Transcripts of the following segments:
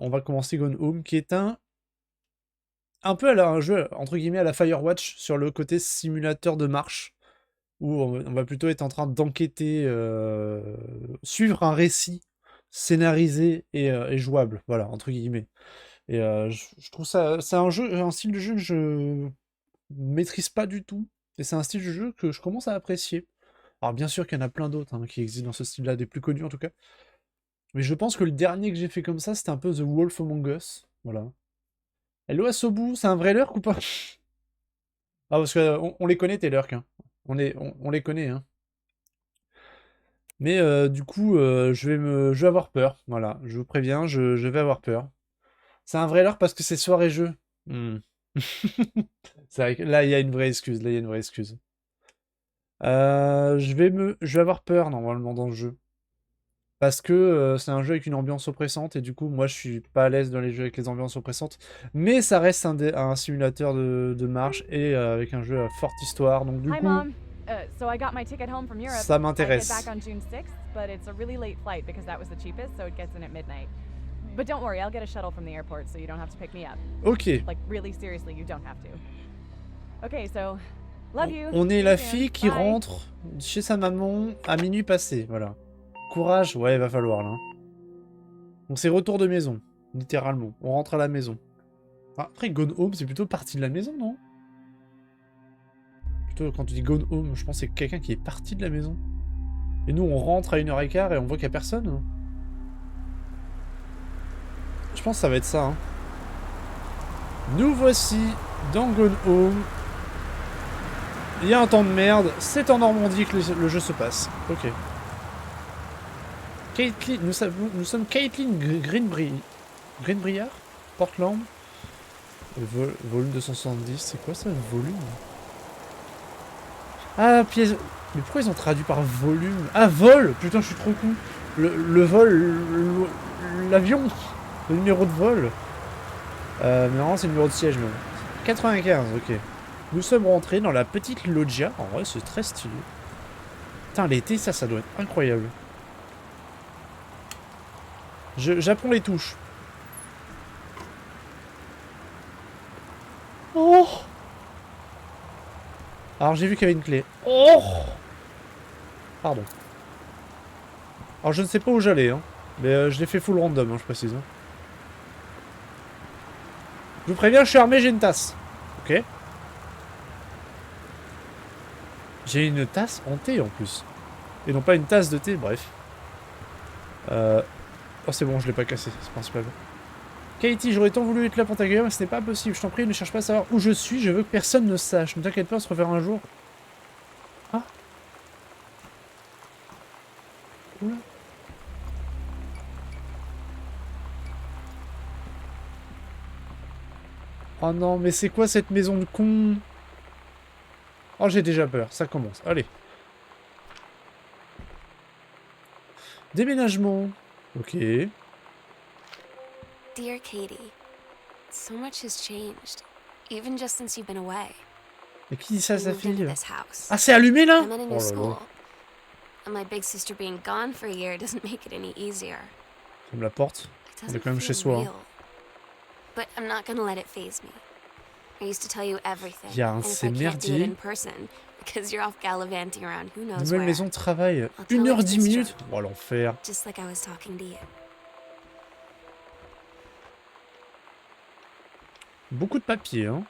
On va commencer Gone Home, qui est un peu un jeu, entre guillemets, à la Firewatch, sur le côté simulateur de marche, où on va plutôt être en train d'enquêter, suivre un récit scénarisé et jouable, voilà, entre guillemets. Et je trouve ça, c'est un style de jeu que je maîtrise pas du tout, et c'est un style de jeu que je commence à apprécier. Alors bien sûr qu'il y en a plein d'autres hein, qui existent dans ce style-là, des plus connus en tout cas. Mais je pense que le dernier que j'ai fait comme ça, c'était un peu The Wolf Among Us. Voilà. Hello Asobu, c'est un vrai lurk ou pas? Ah, parce qu'on on les connaît, tes lurks. Hein. On les connaît. Hein. Mais du coup, je vais avoir peur. Voilà, je vous préviens, je vais avoir peur. C'est un vrai lurk parce que c'est soirée jeu. Hmm. C'est vrai que là, il y a une vraie excuse. Là, il y a une vraie excuse. Je vais avoir peur normalement dans le jeu. Parce que c'est un jeu avec une ambiance oppressante et du coup moi je suis pas à l'aise dans les jeux avec les ambiances oppressantes. Mais ça reste un simulateur de marche et avec un jeu à forte histoire. Donc du Hi, coup Mom. So I got my ticket home from Europe. ça I get back m'intéresse. on June 6th, but it's a really late flight because that was the cheapest, so it gets in at midnight. But don't worry, I'll get a shuttle from the airport so you don't have to pick me up. Ok. Like, really seriously, you don't have to. Okay, so, love you. On est See you la soon. fille qui Bye. rentre chez sa maman à minuit passé. Voilà. Courage, ouais, il va falloir là. Donc c'est retour de maison, littéralement. On rentre à la maison. Enfin, après, Gone Home, c'est plutôt parti de la maison, non? Plutôt quand tu dis Gone Home, je pense que c'est quelqu'un qui est parti de la maison. Et nous, on rentre à 1h15 et on voit qu'il n'y a personne. Hein. Je pense que ça va être ça. Hein. Nous voici dans Gone Home. Il y a un temps de merde. C'est en Normandie que le jeu se passe. Ok. Caitlin, nous sommes Caitlin Greenbriard Portland. Volume 270. C'est quoi ça, volume? Ah, pièce. Mais pourquoi ils ont traduit par volume? Ah, vol. Putain, je suis trop con. Le vol. L'avion. Le numéro de vol. Mais normalement, c'est le numéro de siège, même. 95, ok. Nous sommes rentrés dans la petite loggia. En vrai, c'est très stylé. Putain, l'été, ça doit être incroyable. J'apprends les touches. Oh! Alors, j'ai vu qu'il y avait une clé. Oh! Pardon. Alors, je ne sais pas où j'allais, hein. Mais je l'ai fait full random, hein, je précise. Hein. Je vous préviens, je suis armé, j'ai une tasse. Ok. J'ai une tasse en thé, en plus. Et non pas une tasse de thé, bref. Oh, c'est bon, je l'ai pas cassé, c'est principal. Katie, j'aurais tant voulu être là pour ta gueule, mais ce n'est pas possible. Je t'en prie, ne cherche pas à savoir où je suis, je veux que personne ne sache. Ne t'inquiète pas, on se reverra un jour. Ah. Oula. Oh non, mais c'est quoi cette maison de con? Oh, j'ai déjà peur, ça commence. Allez. Déménagement. Ok. Dear Katie, so much has changed, even just since you've been away. Mais qui dit ça à I sa moved into fille? this house. Ah, c'est allumé là? I'm in a Oh new là là. school. And my big sister being gone for a year doesn't make it any easier. Ferme la porte. It On est doesn't quand même chez feel soi. Hein. real. But I'm not gonna let it faze me. I used to tell you everything. Il y a un And if I can't do it merdier. in person, because you're off gallivanting around who knows Nouvelle where. maison de travail. I'll tell it 1h10 this minutes. joke. Oh l'enfer. Just like I was talking to you. Beaucoup de papier, hein.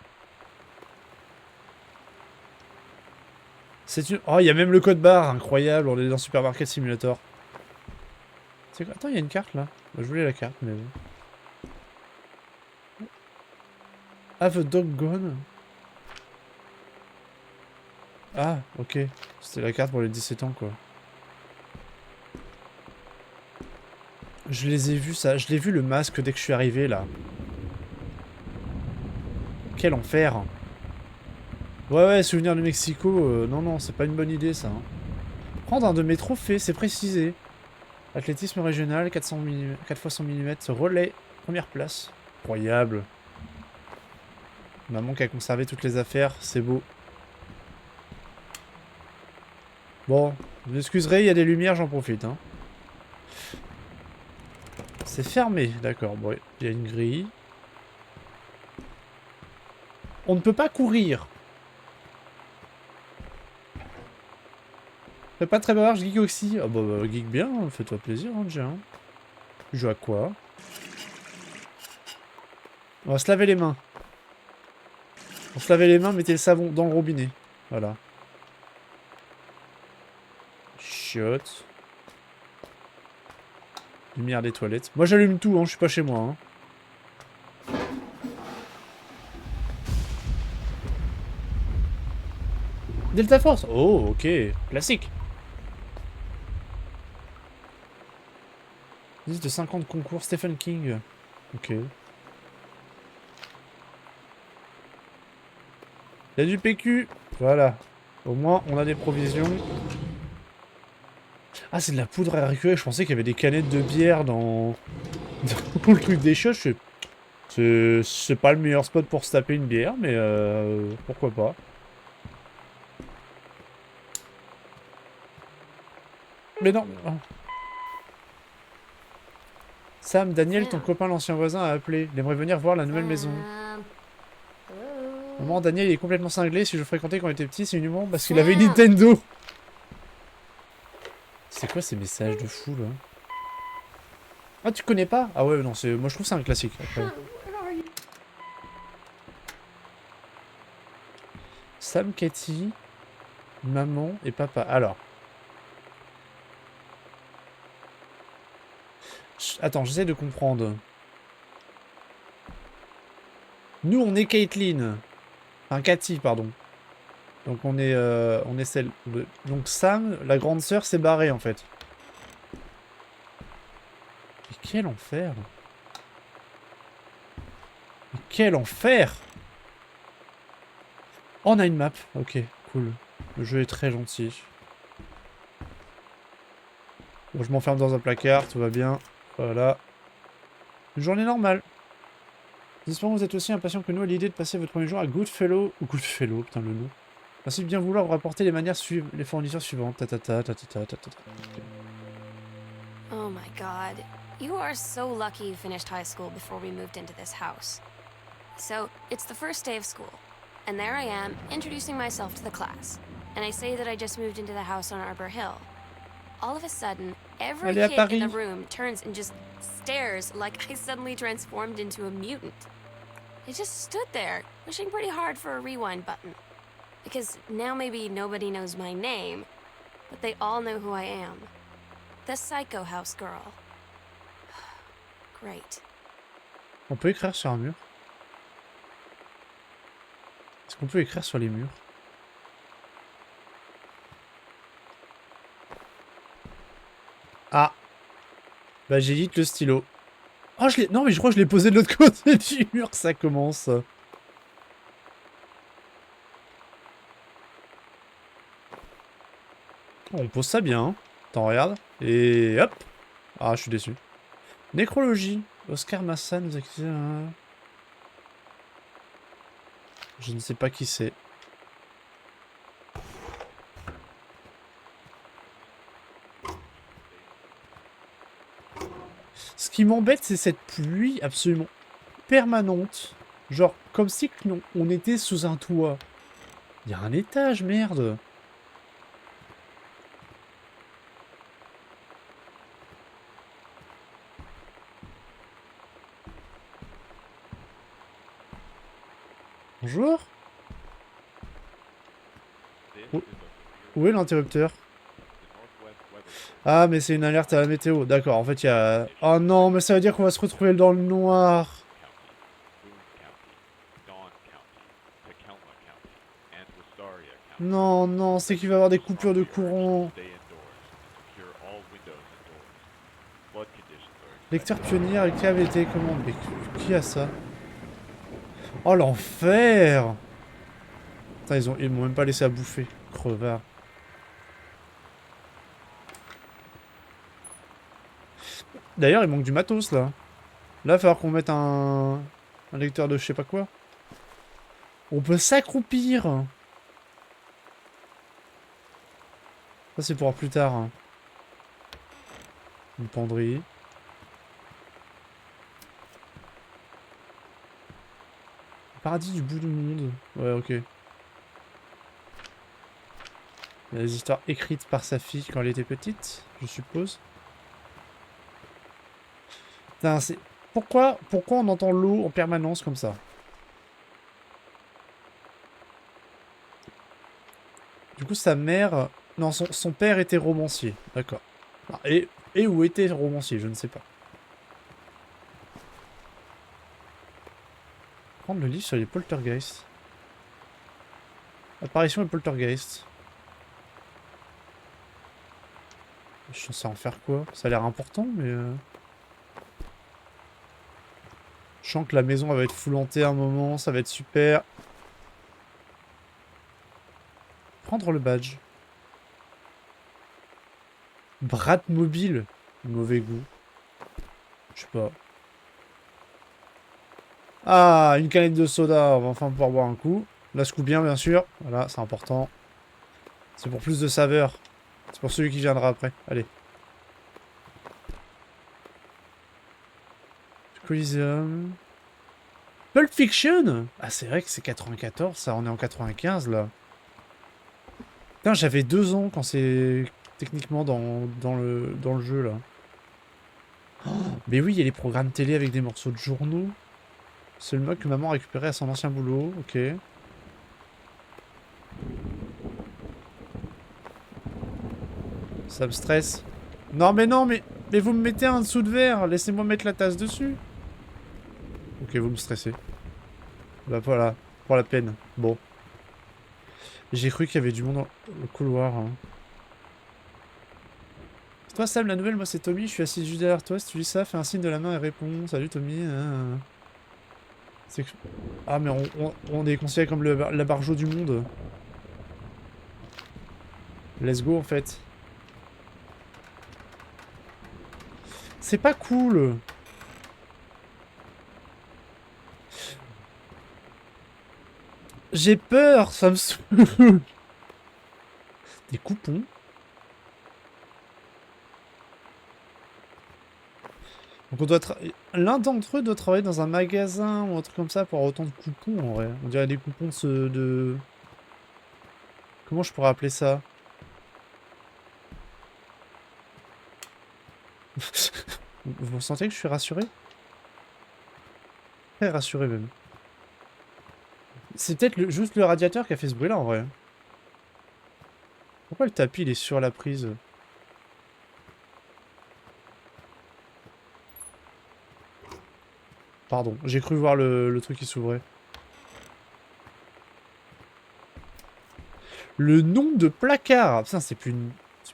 C'est une... Oh, il y a même le code barre, incroyable. On est dans Supermarket Simulator. C'est quoi? Attends, il y a une carte là. Je voulais la carte, mais. Have a dog gone? Ah, ok. C'était la carte pour les 17 ans, quoi. Je les ai vus, ça. Je l'ai vu le masque dès que je suis arrivé, là. Quel enfer. Ouais, souvenir du Mexico. Non, non, c'est pas une bonne idée, ça. Hein. Prendre un de mes trophées, c'est précisé. Athlétisme régional, 4 x 100 mm, relais, première place. Incroyable. Maman qui a conservé toutes les affaires, c'est beau. Bon, Vous m'excuserez, il y a des lumières, j'en profite. Hein. C'est fermé, d'accord. Bon, il y a une grille. On ne peut pas courir. Fais pas très bavard, je geek aussi. Ah bah, geek bien, fais-toi plaisir, hein, déjà. Hein. Tu joues à quoi? On va se laver les mains. On se laver les mains, mettez le savon dans le robinet. Voilà. Chiotte. Lumière des toilettes. Moi j'allume tout, hein, je suis pas chez moi. Hein. Delta Force. Oh, ok. Classique. Liste de 50 concours. Stephen King. Ok. Il y a du PQ. Voilà. Au moins, on a des provisions. Ah, c'est de la poudre à récupérer. Je pensais qu'il y avait des canettes de bière dans le truc des chiottes. C'est pas le meilleur spot pour se taper une bière, mais pourquoi pas. Mais non. Oh. Sam, Daniel, ton copain, l'ancien voisin, a appelé. Il aimerait venir voir la nouvelle maison. Maman, Daniel, il est complètement cinglé. Si je le fréquentais quand il était petit, c'est uniquement parce qu'il avait une Nintendo. C'est quoi ces messages de fou, là? Ah, tu connais pas? Ah ouais, non, c'est... Moi, je trouve que c'est un classique, après. Sam, Cathy, maman et papa. Alors. Attends, j'essaie de comprendre. Nous, on est Caitlyn. Enfin, Cathy, pardon. Donc, on est celle... Donc, Sam, la grande sœur, s'est barrée, en fait. Mais quel enfer! Mais quel enfer! Oh, on a une map. Ok, cool. Le jeu est très gentil. Bon, je m'enferme dans un placard, tout va bien. Voilà. Une journée normale. J'espère que vous êtes aussi impatient que nous à l'idée de passer votre premier jour à Goodfellow. Ou Goodfellow, putain le nom. Merci de bien vouloir vous rapporter les fournitures suivantes. Oh my god. You are so lucky you finished high school before we moved into this house. So, it's the first day of school. And there I am, introducing myself to the class. And I say that I just moved into the house on Arbor Hill. All of a sudden, every kid in the room turns and just stares like I suddenly transformed into a mutant. I just stood there, wishing pretty hard for a rewind button. Because now maybe nobody knows my name, but they all know who I am. The Psycho House Girl. Great. On peut écrire sur un mur? Est-ce qu'on peut écrire sur les murs? Ah. Bah j'édite le stylo. Oh je l'ai... Non mais je crois que je l'ai posé de l'autre côté du mur, ça commence. On pose ça bien. Hein. Attends, regarde. Et hop. Ah, je suis déçu. Nécrologie. Oscar Massa nous a accusé un... Je ne sais pas qui c'est. Ce qui m'embête, c'est cette pluie absolument permanente. Genre, comme si on était sous un toit. Il y a un étage, merde. Bonjour. Où est l'interrupteur? Ah, mais c'est une alerte à la météo. D'accord, en fait, il y a... Oh non, mais ça veut dire qu'on va se retrouver dans le noir. Non, non, c'est qu'il va y avoir des coupures de courant. Lecteur pionnier avec KVT, comment... Mais qui a ça? Oh, l'enfer! Putain, ils m'ont même pas laissé à bouffer. Crevard. D'ailleurs, il manque du matos, là. Là, il va falloir qu'on mette un lecteur de je sais pas quoi. On peut s'accroupir. Ça, c'est pour plus tard. Hein. Une penderie. Paradis du bout du monde. Ouais, ok. Il y a des histoires écrites par sa fille quand elle était petite, je suppose. Putain, c'est... Pourquoi on entend l'eau en permanence comme ça? Du coup, sa mère... Non, son père était romancier. D'accord. Et où était romancier, je ne sais pas. Prendre le livre sur les poltergeists. Apparition des poltergeists. Je suis censé en faire quoi? Ça a l'air important, mais... Je sens que la maison elle va être full hantée à un moment, ça va être super. Prendre le badge. Bratmobile. Mauvais goût. Je sais pas. Ah, une canette de soda. On va enfin pouvoir boire un coup. La secoue bien, bien sûr. Voilà, c'est important. C'est pour plus de saveur. C'est pour celui qui viendra après. Allez. Coliseum. Pulp Fiction. Ah, c'est vrai que c'est 94, ça. On est en 95, là. Putain, j'avais 2 ans quand c'est techniquement dans le jeu, là. Oh, mais oui, il y a les programmes télé avec des morceaux de journaux. C'est le mug que maman récupérait à son ancien boulot. Ok. Ça me stresse. Non, mais vous me mettez un dessous de verre. Laissez-moi mettre la tasse dessus. Ok, vous me stressez. Bah voilà, pour la peine. Bon. J'ai cru qu'il y avait du monde dans le couloir. Hein. C'est toi Sam, la nouvelle, moi c'est Tommy, je suis assis juste derrière toi. Si tu dis ça, fais un signe de la main et réponds. Salut Tommy. C'est que... Ah mais on est considéré comme la barjo du monde. Let's go en fait. C'est pas cool. J'ai peur, ça me saoule. Des coupons. Donc on doit l'un d'entre eux doit travailler dans un magasin ou un truc comme ça pour avoir autant de coupons en vrai. On dirait des coupons de... Comment je pourrais appeler ça? Vous sentez que je suis rassuré? Très rassuré même. C'est peut-être juste le radiateur qui a fait ce bruit là en vrai. Pourquoi le tapis il est sur la prise? Pardon, j'ai cru voir le truc qui s'ouvrait. Le nom de placard. Putain, c'est plus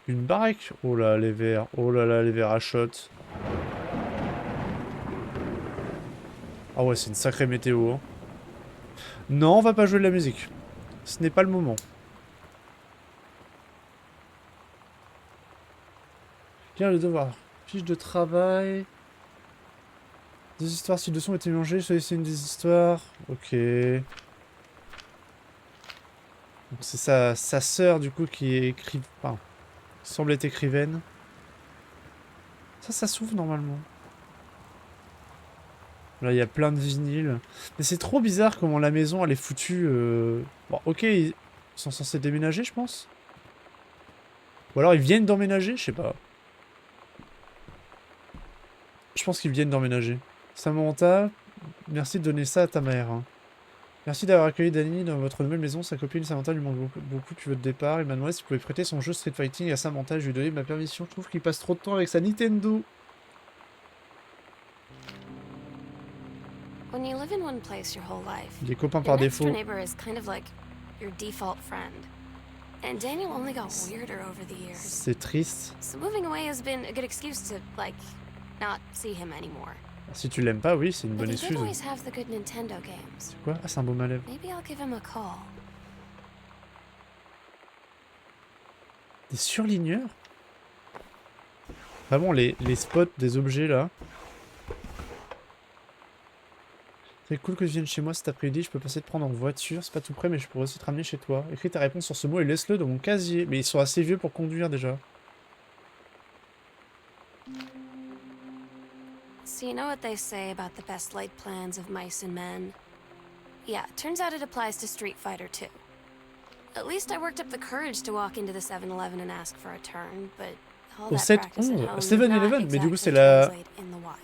une baraque. Oh là, les verres. Oh là là, les verres à shot. Ah ouais, c'est une sacrée météo. Hein. Non, on va pas jouer de la musique. Ce n'est pas le moment. Bien le devoir. Fiche de travail. Des histoires si le son était mélangé, c'est une des histoires. Ok. Donc c'est sa sœur du coup qui est enfin, semble être écrivaine. Ça s'ouvre normalement. Là il y a plein de vinyles. Mais c'est trop bizarre comment la maison elle est foutue. Bon ok, ils sont censés déménager je pense. Ou alors ils viennent d'emménager, je sais pas. Je pense qu'ils viennent d'emménager. Samantha, merci de donner ça à ta mère. Hein. Merci d'avoir accueilli Danny dans votre nouvelle maison. Sa copine Samantha lui manque beaucoup depuis votre départ. Il m'a demandé si vous pouvez prêter son jeu Street Fighting à Samantha. Je lui ai donné ma permission. Je trouve qu'il passe trop de temps avec sa Nintendo. When you live in one place your whole life, Les copains par your next défaut. door neighbor is kind of like your default friend. And Daniel only got weirder over the years. C'est triste. So moving away has been a good excuse to, like, not see him anymore. Si tu l'aimes pas, oui, c'est une But bonne he did excuse. always have the good Nintendo games. C'est quoi? Ah, c'est un beau malève. Maybe I'll give him a call. Des surligneurs? Vraiment, les spots des objets là. C'est cool que tu viennes chez moi cet après-midi, je peux passer te prendre en voiture, c'est pas tout près mais je pourrais aussi te ramener chez toi. Écris ta réponse sur ce mot et laisse-le dans mon casier. Mais ils sont assez vieux pour conduire déjà. So you know what they say about the best laid plans of mice and men? Yeah, turns out it applies to Street Fighter too. At least I worked up the courage to walk into the 7-Eleven and ask for a turn, but all Au that practice at 7-11, home did 7-Eleven, not mais du coup exactly c'est la... translate in the wild.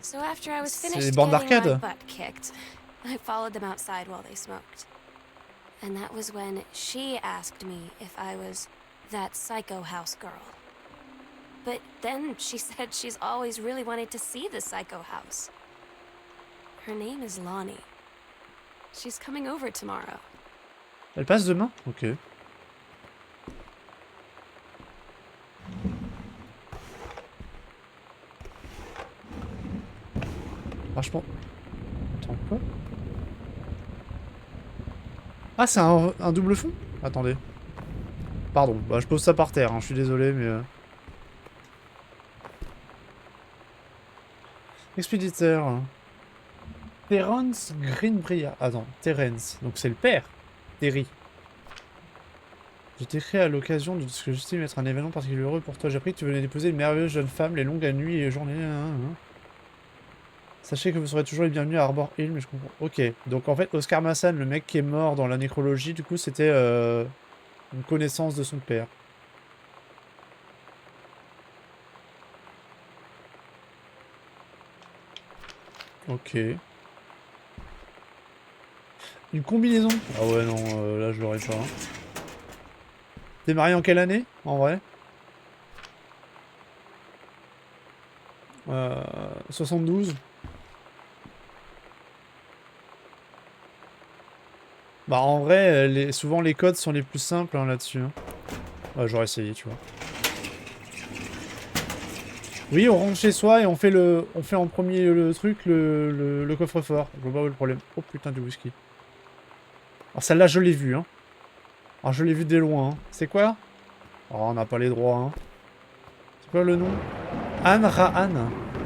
So after I was C'est finished les bornes getting my d'arcade. butt kicked, I followed them outside while they smoked. And that was when she asked me if I was that psycho house girl. But then she said she's always really wanted to see the psycho house. Her name is Lonnie. She's coming over tomorrow. Elle passe demain? Ok. Franchement... Attends, quoi? Ah, c'est un double fond? Attendez. Pardon, bah je pose ça par terre, hein, je suis désolé, mais... Expéditeur. Terence Greenbrier. Attends, Terence. Donc c'est le père. Terry. Je t'écris à l'occasion de ce que j'estime être un événement particulièrement heureux pour toi. J'ai appris que tu venais d'épouser une merveilleuse jeune femme, les longues nuits et journées. Sachez que vous serez toujours les bienvenus à Arbor Hill, mais je comprends. Ok, donc en fait, Oscar Massan, le mec qui est mort dans la nécrologie, du coup, c'était une connaissance de son père. Ok. Une combinaison. Ah ouais, non, là, je l'aurais pas. T'es marié en quelle année, en vrai? 72. Bah en vrai, souvent les codes sont les plus simples hein, là-dessus. Hein. Ouais, j'aurais essayé, tu vois. Oui, on rentre chez soi et on fait en premier le truc, le coffre-fort. Je vois pas où est le problème. Oh putain du whisky. Alors celle-là, je l'ai vue. Hein. Alors je l'ai vue de loin. Hein. C'est quoi? Oh, on n'a pas les droits. Hein. C'est quoi le nom? Anne Rahan.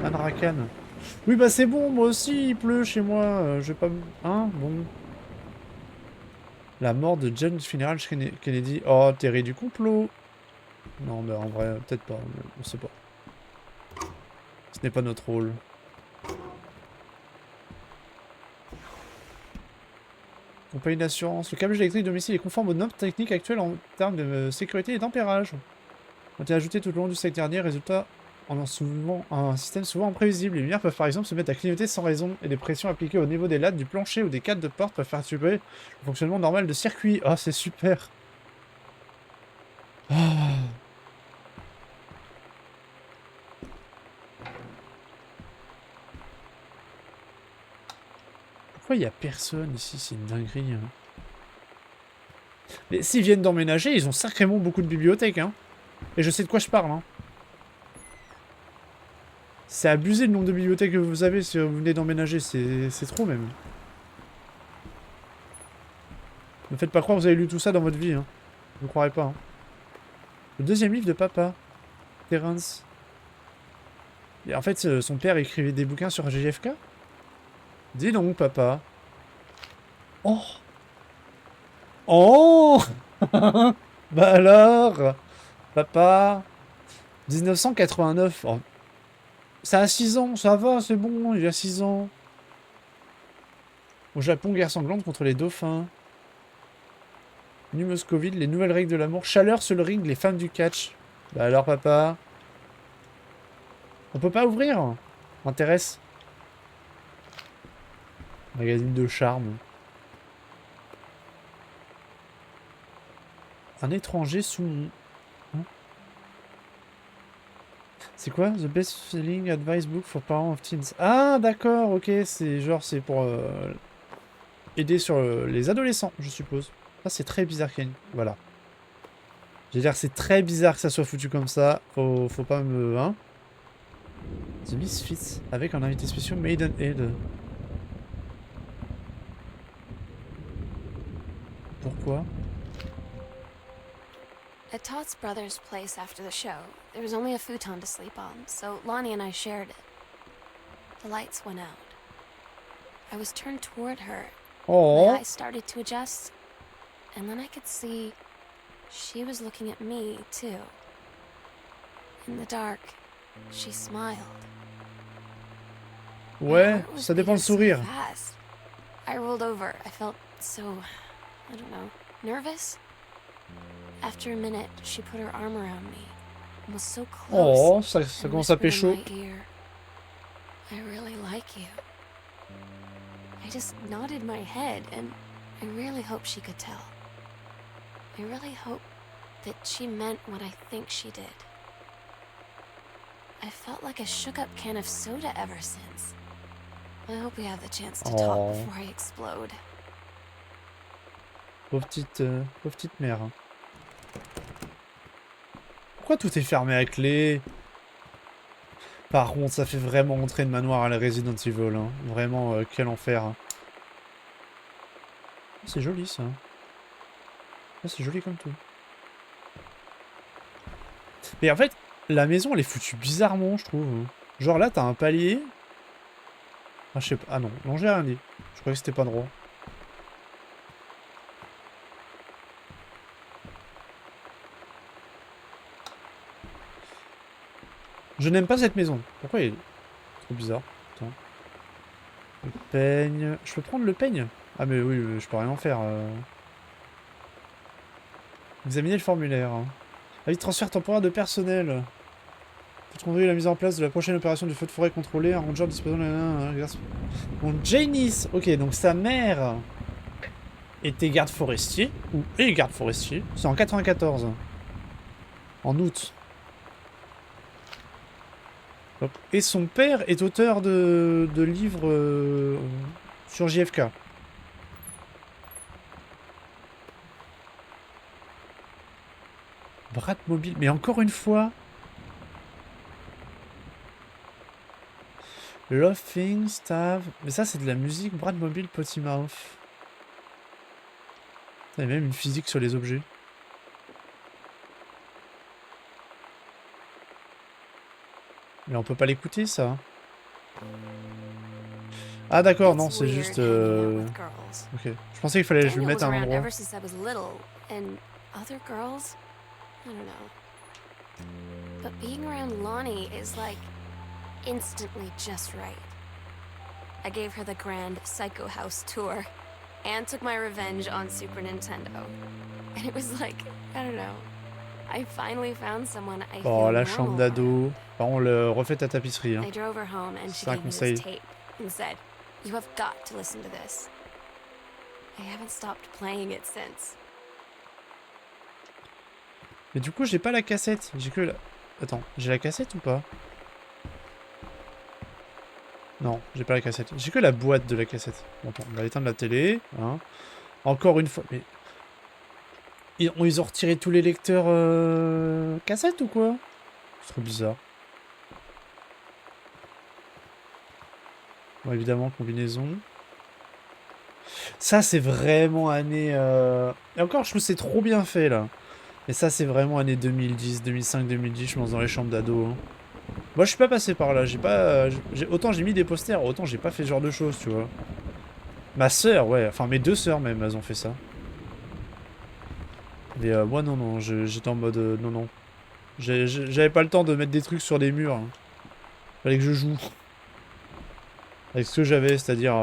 Anne Rakan. Oui, bah c'est bon, moi aussi, il pleut chez moi. Je vais pas... Hein? Bon. La mort de John Fitzgerald Kennedy. Oh, théorie du complot. Non, mais en vrai, peut-être pas. On sait pas. Ce n'est pas notre rôle. Compagnie d'assurance. Le câblage électrique domicile est conforme aux normes techniques actuelles en termes de sécurité et d'ampérage. Ont été ajoutés tout au long du siècle dernier. Résultat, en un système souvent imprévisible. Les lumières peuvent par exemple se mettre à clignoter sans raison et les pressions appliquées au niveau des lattes, du plancher ou des cadres de porte peuvent perturber le fonctionnement normal de circuit. Ah, c'est super. Oh. Pourquoi il n'y a personne ici? C'est une dinguerie. Hein. Mais s'ils viennent d'emménager, ils ont sacrément beaucoup de bibliothèques. Hein. Et je sais de quoi je parle. Hein. C'est abusé le nombre de bibliothèques que vous avez si vous venez d'emménager. C'est trop même. Ne faites pas croire que vous avez lu tout ça dans votre vie. Hein. Je ne croirais pas. Hein. Le deuxième livre de papa. Terence. Et en fait, son père écrivait des bouquins sur JFK. Dis donc, papa. Oh. Oh. Bah alors, papa. 1989. Oh. Ça a 6 ans, ça va, c'est bon, il a 6 ans. Au Japon, guerre sanglante contre les dauphins. Nu Moscovite, les nouvelles règles de l'amour. Chaleur sur le ring, les femmes du catch. Bah alors, papa. On peut pas ouvrir. M'intéresse. Magazine de charme. Un étranger soumis. Hein? C'est quoi? The best selling advice book for parents of teens. Ah, d'accord, ok. C'est genre, c'est pour aider sur les adolescents, je suppose. Ça, c'est très bizarre, Ken. Voilà. Je veux dire, c'est très bizarre que ça soit foutu comme ça. Faut pas me... Hein? The Misfits, avec un invité spécial Maidenhead. Pourquoi? At Todd's brother's place after the show, there was only a futon to sleep on, so Lonnie and I shared it. The lights went out. I was turned toward her. My Oh. eyes started to adjust, and then I could see she was looking at me, too. In the dark, she smiled. My Ouais, heart was ça dépend le beating so sourire. fast. I rolled over. I felt so, I don't know, nervous. After a minute, she put her arm around me and was so close. Oh, ça and commence à whispered in pécho. my ear, I really like you. I just nodded my head, and I really hope she could tell. I really hope that she meant what I think she did. I felt like a shook-up can of soda ever since. I hope we have the chance to talk Oh. before I explode. Pauvre petite mère. Hein. Pourquoi tout est fermé à clé? Par contre, ça fait vraiment entrer le manoir à la Resident Evil. Hein. Vraiment, quel enfer. Hein. C'est joli ça. Ah, c'est joli comme tout. Mais en fait, la maison elle est foutue bizarrement, je trouve. Genre là, t'as un palier. Ah, je sais pas. Ah non, non, j'ai rien dit. Je croyais que c'était pas droit. Je n'aime pas cette maison. Pourquoi il est trop bizarre? Attends. Le peigne. Je peux prendre le peigne? Ah mais oui, je peux rien en faire. Examiner le formulaire. Avis de transfert temporaire de personnel. Pour conduire la mise en place de la prochaine opération du feu de forêt contrôlé, un ranger disposant de... Bon, Janice. Ok, donc sa mère était garde forestier. Ou est garde forestier. C'est en 94. En août. Hop. Et son père est auteur de livres sur JFK. Bratmobile. Mais encore une fois. Laughing, Stave. Mais ça, c'est de la musique. Bratmobile, Potty-Mouth. Il y a même une physique sur les objets. Mais on peut pas l'écouter, ça. Ah d'accord, non, c'est juste... Ok. Je pensais qu'il fallait que je le mette à un endroit. Ever since I was little, and other girls, I don't know. But being around Lonnie is like instantly just right. I gave her the grand Psycho House tour and took my revenge on Super Nintendo. And it was like, I don't know. I finally found someone I feel Oh, la normal chambre around. d'ado. Par contre, le refait ta tapisserie. Hein. I drove her home and she C'est un gave me conseil. this tape and said, "You have got to listen to this." I haven't stopped playing it since. Mais du coup, j'ai pas la cassette. J'ai que la... Attends, j'ai la cassette ou pas? Non, j'ai pas la cassette. J'ai que la boîte de la cassette. Bon, attends, on va éteindre la télé. Hein. Encore une fois. Mais... Ils ont retiré tous les lecteurs cassettes ou quoi? C'est trop bizarre. Bon, évidemment, combinaison. Ça, c'est vraiment année... Et encore, je trouve que c'est trop bien fait, là. Mais ça, c'est vraiment année 2010, 2005, 2010, je pense, dans les chambres d'ado. Hein. Moi, je suis pas passé par là. J'ai pas... Autant j'ai mis des posters, autant j'ai pas fait ce genre de choses, tu vois. Ma sœur, ouais. Enfin, mes deux sœurs, même, elles ont fait ça. Mais moi, non, non. J'étais en mode... non, non. J'avais pas le temps de mettre des trucs sur des murs. Hein. Fallait que je joue. Avec ce que j'avais, c'est-à-dire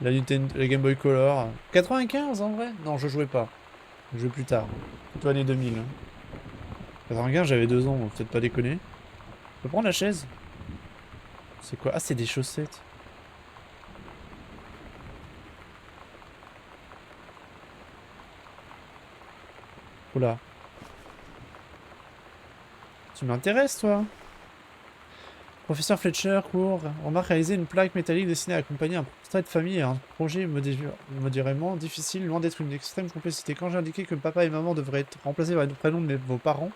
la Nintendo, la Game Boy Color. 95 en vrai? Non, je jouais pas. Je jouais plus tard. Plutôt année 2000. 95, j'avais 2 ans, donc peut-être pas déconner. Je peux prendre la chaise? C'est quoi? Ah, c'est des chaussettes. Oula. Tu m'intéresses, toi? Professeur Fletcher court, remarque réaliser une plaque métallique destinée à accompagner un portrait de famille et un projet modérément difficile, loin d'être une extrême complexité. Quand j'ai indiqué que papa et maman devraient être remplacés par le prénom de vos parents,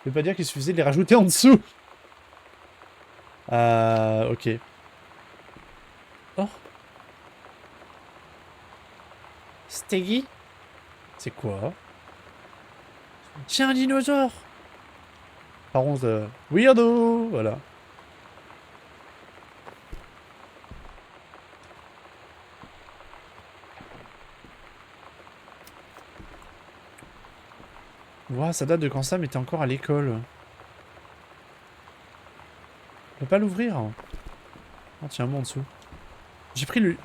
je ne veux pas dire qu'il suffisait de les rajouter en dessous. Ok. Oh. Steggy? C'est quoi? Tiens, un dinosaure! Par contre, weirdo! Voilà. Ouah, ça date de quand Sam était encore à l'école. On peut pas l'ouvrir. Oh, tiens, un mot en dessous. J'ai pris le...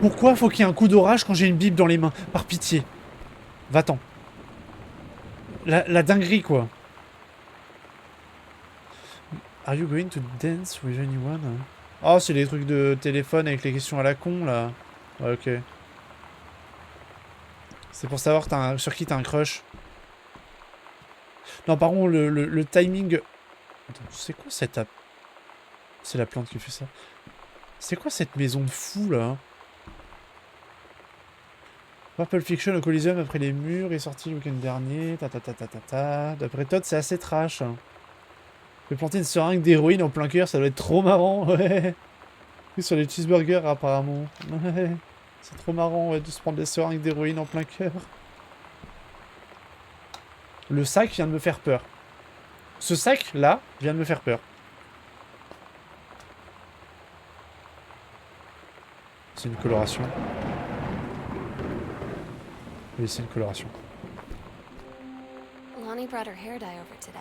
Pourquoi faut qu'il y ait un coup d'orage quand j'ai une bible dans les mains? Par pitié. Va-t'en. La dinguerie, quoi. Are you going to dance with anyone? Oh, c'est les trucs de téléphone avec les questions à la con, là. Ouais, ok. C'est pour savoir sur qui t'as un crush. Non, par contre, le timing... Attends, c'est quoi cette... C'est la plante qui fait ça. C'est quoi cette maison de fou, là? Pulp Fiction au Coliseum après les murs est sorti le week-end dernier. D'après Todd, c'est assez trash. Je vais planter une seringue d'héroïne en plein cœur, ça doit être trop marrant, ouais. Sur les cheeseburgers, apparemment. Ouais. C'est trop marrant, ouais, de se prendre des seringues d'héroïne en plein cœur. Le sac vient de me faire peur. Ce sac-là vient de me faire peur. C'est une coloration. Oui, c'est une coloration. Lonnie brought her hair dye over today.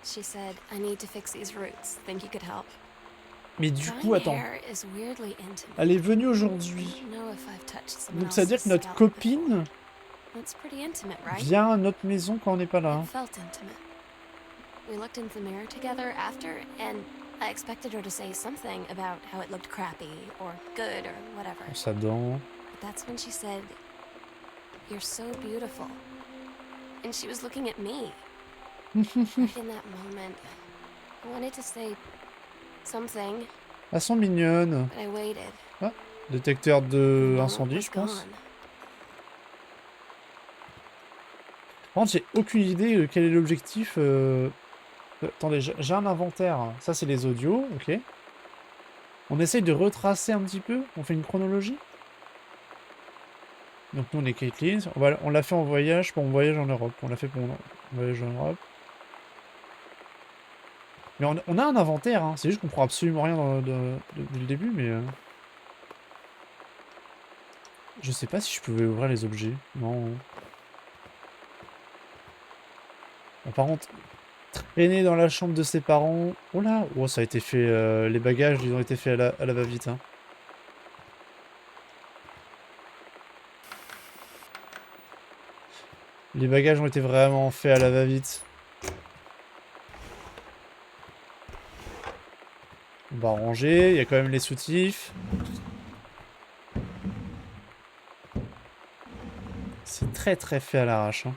She said, I need to fix these roots. Think you could help? Mais du coup, attends. Elle est venue aujourd'hui. Donc ça veut dire que notre copine vient à notre maison quand on n'est pas là. We looked into the mirror together after, and I expected her to say something about how it looked crappy or good or whatever. Sa dent. But that's when she said, "You're so beautiful," and she was looking at me. In that moment, I wanted to say something. Elles sont mignonnes. But I waited. Ah, détecteur de incendie, je pense. Par contre, j'ai aucune idée de quel est l'objectif. Attendez, j'ai un inventaire. Ça, c'est les audios, ok. On essaye de retracer un petit peu. On fait une chronologie. Donc nous, on est Caitlyn. On l'a fait en voyage pour mon voyage en Europe. On l'a fait pour mon voyage en Europe. Mais on a un inventaire, hein. C'est juste qu'on prend absolument rien depuis le début, mais... Je sais pas si je pouvais ouvrir les objets. Non. Bon, par contre, traîner dans la chambre de ses parents... Oh là! Oh, ça a été fait... les bagages, ils ont été faits à la va-vite, hein. Les bagages ont été vraiment faits à la va-vite. On va ranger, il y a quand même les soutifs. C'est très très fait à l'arrache. Hein.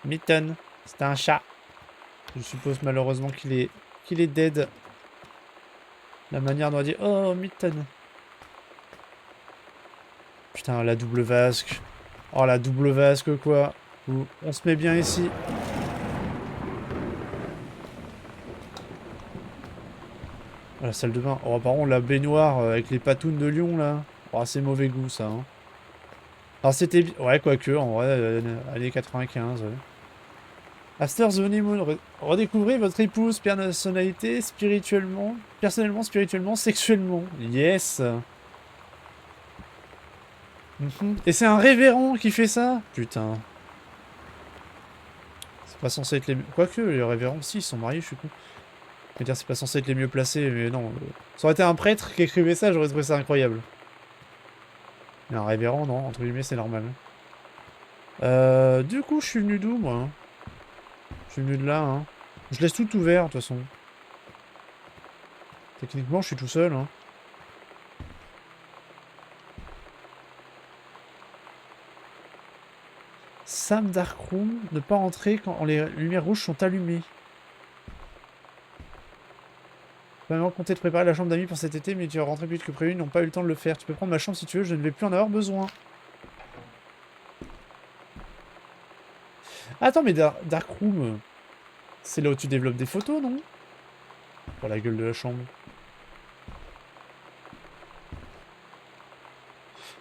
Mitten, c'est un chat. Je suppose malheureusement qu'il est dead. La manière dont on dit oh Mitten. Putain la double vasque. Oh la double vasque quoi. On se met bien ici. La salle de bain. Oh, par contre, la baignoire avec les patounes de lion, là. Oh, c'est mauvais goût, ça. Hein. Alors, c'était... Ouais, quoique, en vrai, années 95, ouais. After the honeymoon, redécouvrez votre épouse, personnalité, spirituellement, sexuellement. Yes. Et c'est un révérend qui fait ça. Putain. C'est pas censé être les... Quoique, les révérends, si, ils sont mariés, je suis con. Je veux dire, c'est pas censé être les mieux placés, mais non. Ça aurait été un prêtre qui écrivait ça, j'aurais trouvé ça incroyable. Mais un révérend, non, entre guillemets, c'est normal. Du coup, je suis venu d'où, moi? Je suis venu de là, hein. Je laisse tout ouvert, de toute façon. Techniquement, je suis tout seul, hein. Sam Darkroom, ne pas entrer quand les lumières rouges sont allumées. Je vais vraiment compter de préparer la chambre d'amis pour cet été, mais tu vas rentrer plus vite que prévu, ils n'ont pas eu le temps de le faire. Tu peux prendre ma chambre si tu veux, je ne vais plus en avoir besoin. Attends, mais Darkroom, c'est là où tu développes des photos, non? Oh, la gueule de la chambre.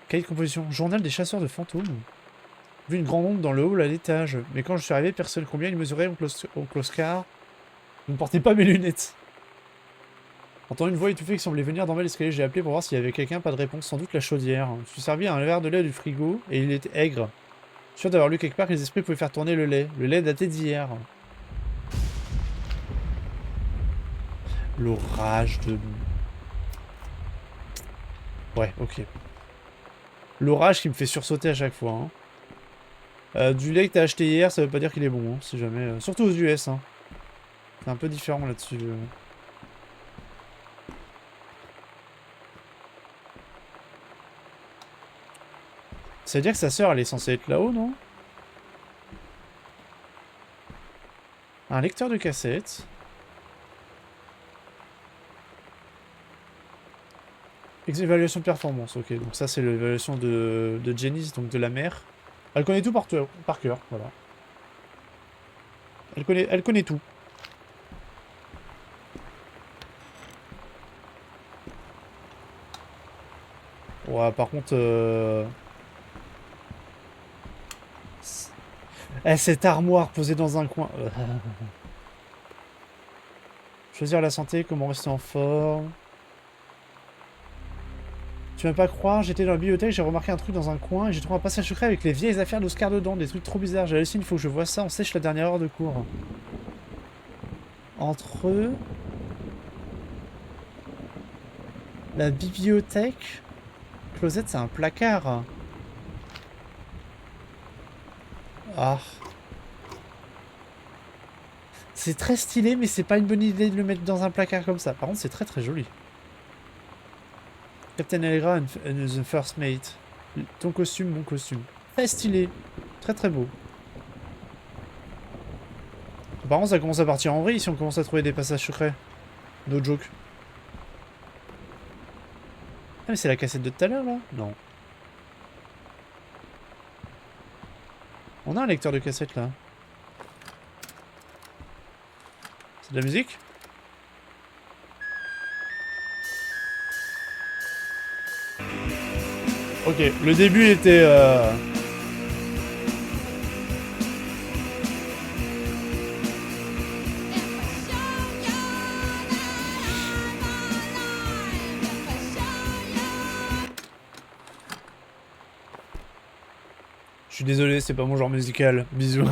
Cahier de composition. Journal des chasseurs de fantômes. Vu une grande ombre dans le hall à l'étage. Mais quand je suis arrivé, personne combien il mesurait au close-car. Vous ne portez pas mes lunettes. Entends une voix étouffée qui semblait venir d'en bas de l'escalier. J'ai appelé pour voir s'il y avait quelqu'un, pas de réponse. Sans doute la chaudière. Je suis servi un verre de lait du frigo et il était aigre. Sûr d'avoir lu quelque part que les esprits pouvaient faire tourner le lait. Le lait daté d'hier. L'orage de... Ouais, ok. L'orage qui me fait sursauter à chaque fois. Hein. Du lait que t'as acheté hier, ça veut pas dire qu'il est bon, hein, si jamais. Surtout aux US. Hein. C'est un peu différent là-dessus. Ça veut dire que sa sœur, elle est censée être là-haut, non? Un lecteur de cassette. Évaluation de performance, ok. Donc ça, c'est l'évaluation de Janice, donc de la mère. Elle connaît tout par cœur, voilà. Elle connaît tout. Ouais, par contre... cette armoire posée dans un coin. Choisir la santé, comment rester en forme. Tu vas pas croire, j'étais dans la bibliothèque, j'ai remarqué un truc dans un coin et j'ai trouvé un passage secret avec les vieilles affaires d'Oscar dedans, des trucs trop bizarres. J'ai halluciné, il faut que je vois ça, on sèche la dernière heure de cours. Entre eux... La bibliothèque... Closette, c'est un placard. Ah. C'est très stylé, mais c'est pas une bonne idée de le mettre dans un placard comme ça. Par contre, c'est très très joli. Captain Allegra and the First Mate. Ton costume, mon costume. Très stylé. Très très beau. Par contre, ça commence à partir en vrille si on commence à trouver des passages secrets. No joke. Ah, mais c'est la cassette de tout à l'heure, là? Non. On a un lecteur de cassette, là. C'est de la musique? Ok, le début était... Je suis désolé, c'est pas mon genre musical. Bisous.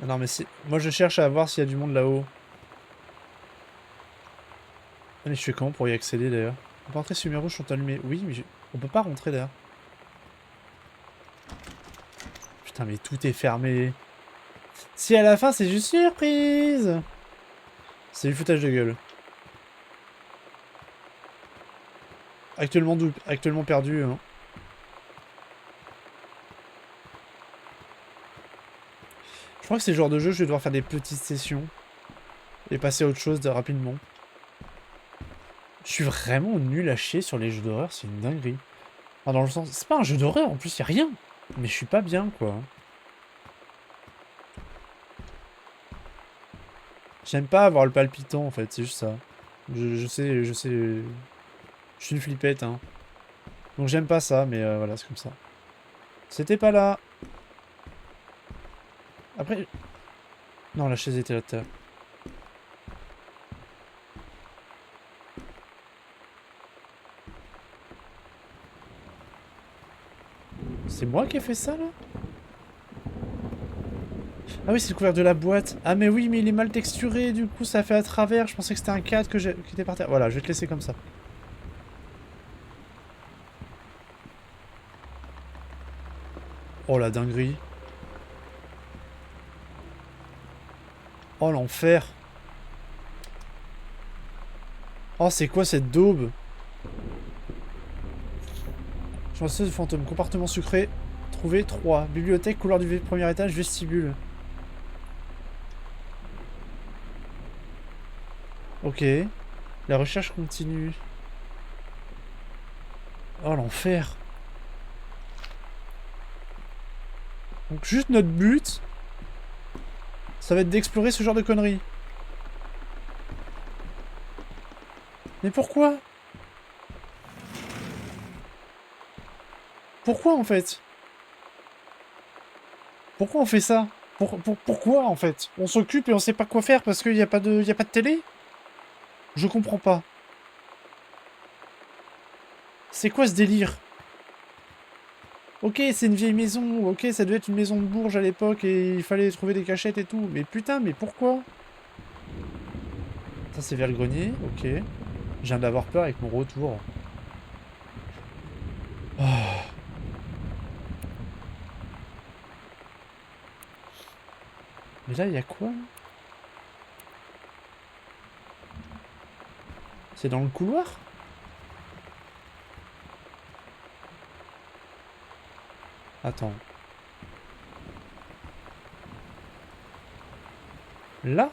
Non mais c'est... Moi je cherche à voir s'il y a du monde là-haut. Ah mais je fais comment pour y accéder d'ailleurs? On peut entrer si les lumières rouges sont allumées. Oui mais on peut pas rentrer d'ailleurs. Putain mais tout est fermé. Si à la fin c'est juste surprise. C'est du foutage de gueule. Actuellement perdu. Hein. Je crois que c'est le genre de jeu, je vais devoir faire des petites sessions. Et passer à autre chose rapidement. Je suis vraiment nul à chier sur les jeux d'horreur, c'est une dinguerie. Enfin, dans le sens, c'est pas un jeu d'horreur, en plus y a rien. Mais je suis pas bien, quoi. J'aime pas avoir le palpitant, en fait, c'est juste ça. Je sais... Je suis une flippette, hein. Donc j'aime pas ça, mais voilà, c'est comme ça. C'était pas là. Après... Non, la chaise était là tout à l'heure. C'est moi qui ai fait ça, là? Ah oui, c'est le couvert de la boîte. Ah mais oui, mais il est mal texturé, du coup ça fait à travers. Je pensais que c'était un cadre qui était par terre. Voilà, je vais te laisser comme ça. Oh la dinguerie. Oh l'enfer. Oh c'est quoi cette daube? Chanceuse de fantôme. Compartiment sucré. Trouvé 3. Bibliothèque, couloir du premier étage, vestibule. Ok. La recherche continue. Oh l'enfer. Donc juste notre but, ça va être d'explorer ce genre de conneries. Mais pourquoi? Pourquoi en fait? Pourquoi on fait ça? Pourquoi, en fait? On s'occupe et on sait pas quoi faire parce qu'il y a pas de télé? Je comprends pas. C'est quoi ce délire? Ok, c'est une vieille maison, ok, ça devait être une maison de Bourges à l'époque et il fallait trouver des cachettes et tout. Mais putain, mais pourquoi? Ça, c'est vers le grenier, ok. Je viens d'avoir peur avec mon retour. Oh. Mais là, il y a quoi? C'est dans le couloir? Attends. Là?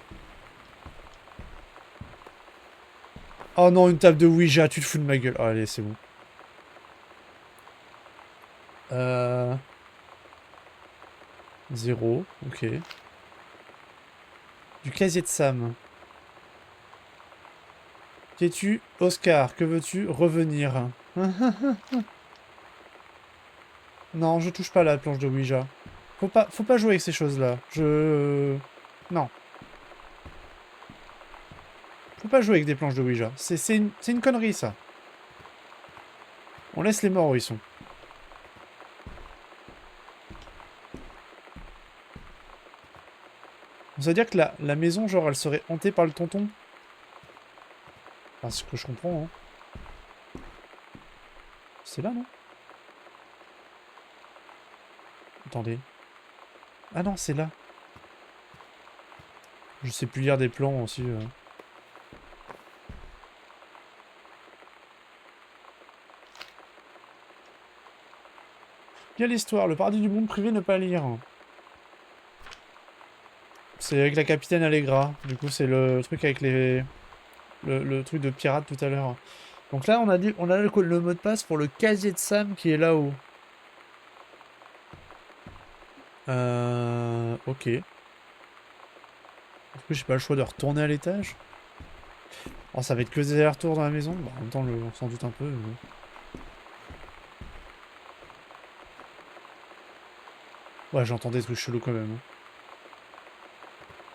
Oh non, une table de Ouija, tu te fous de ma gueule. Oh, allez, c'est bon. 0, ok. Du casier de Sam. Qu'es-tu, Oscar? Que veux-tu revenir? Non, je touche pas la planche de Ouija. Faut pas jouer avec ces choses-là. Non. Faut pas jouer avec des planches de Ouija. C'est une connerie, ça. On laisse les morts où ils sont. Ça veut dire que la maison, genre, elle serait hantée par le tonton? Enfin, c'est ce que je comprends, hein. C'est là, non? Attendez. Ah non, c'est là. Je sais plus lire des plans aussi. Quelle histoire? Le paradis du monde privé, ne pas lire. C'est avec la capitaine Allegra. Du coup, c'est le truc avec les... Le truc de pirate tout à l'heure. Donc là, on a le mot de passe pour le casier de Sam qui est là-haut. Ok. Est-ce que j'ai pas le choix de retourner à l'étage? Oh, ça va être que des allers-retours dans la maison. Bon, en même temps, on s'en doute un peu. Ouais, j'entends des trucs chelous quand même. Hein.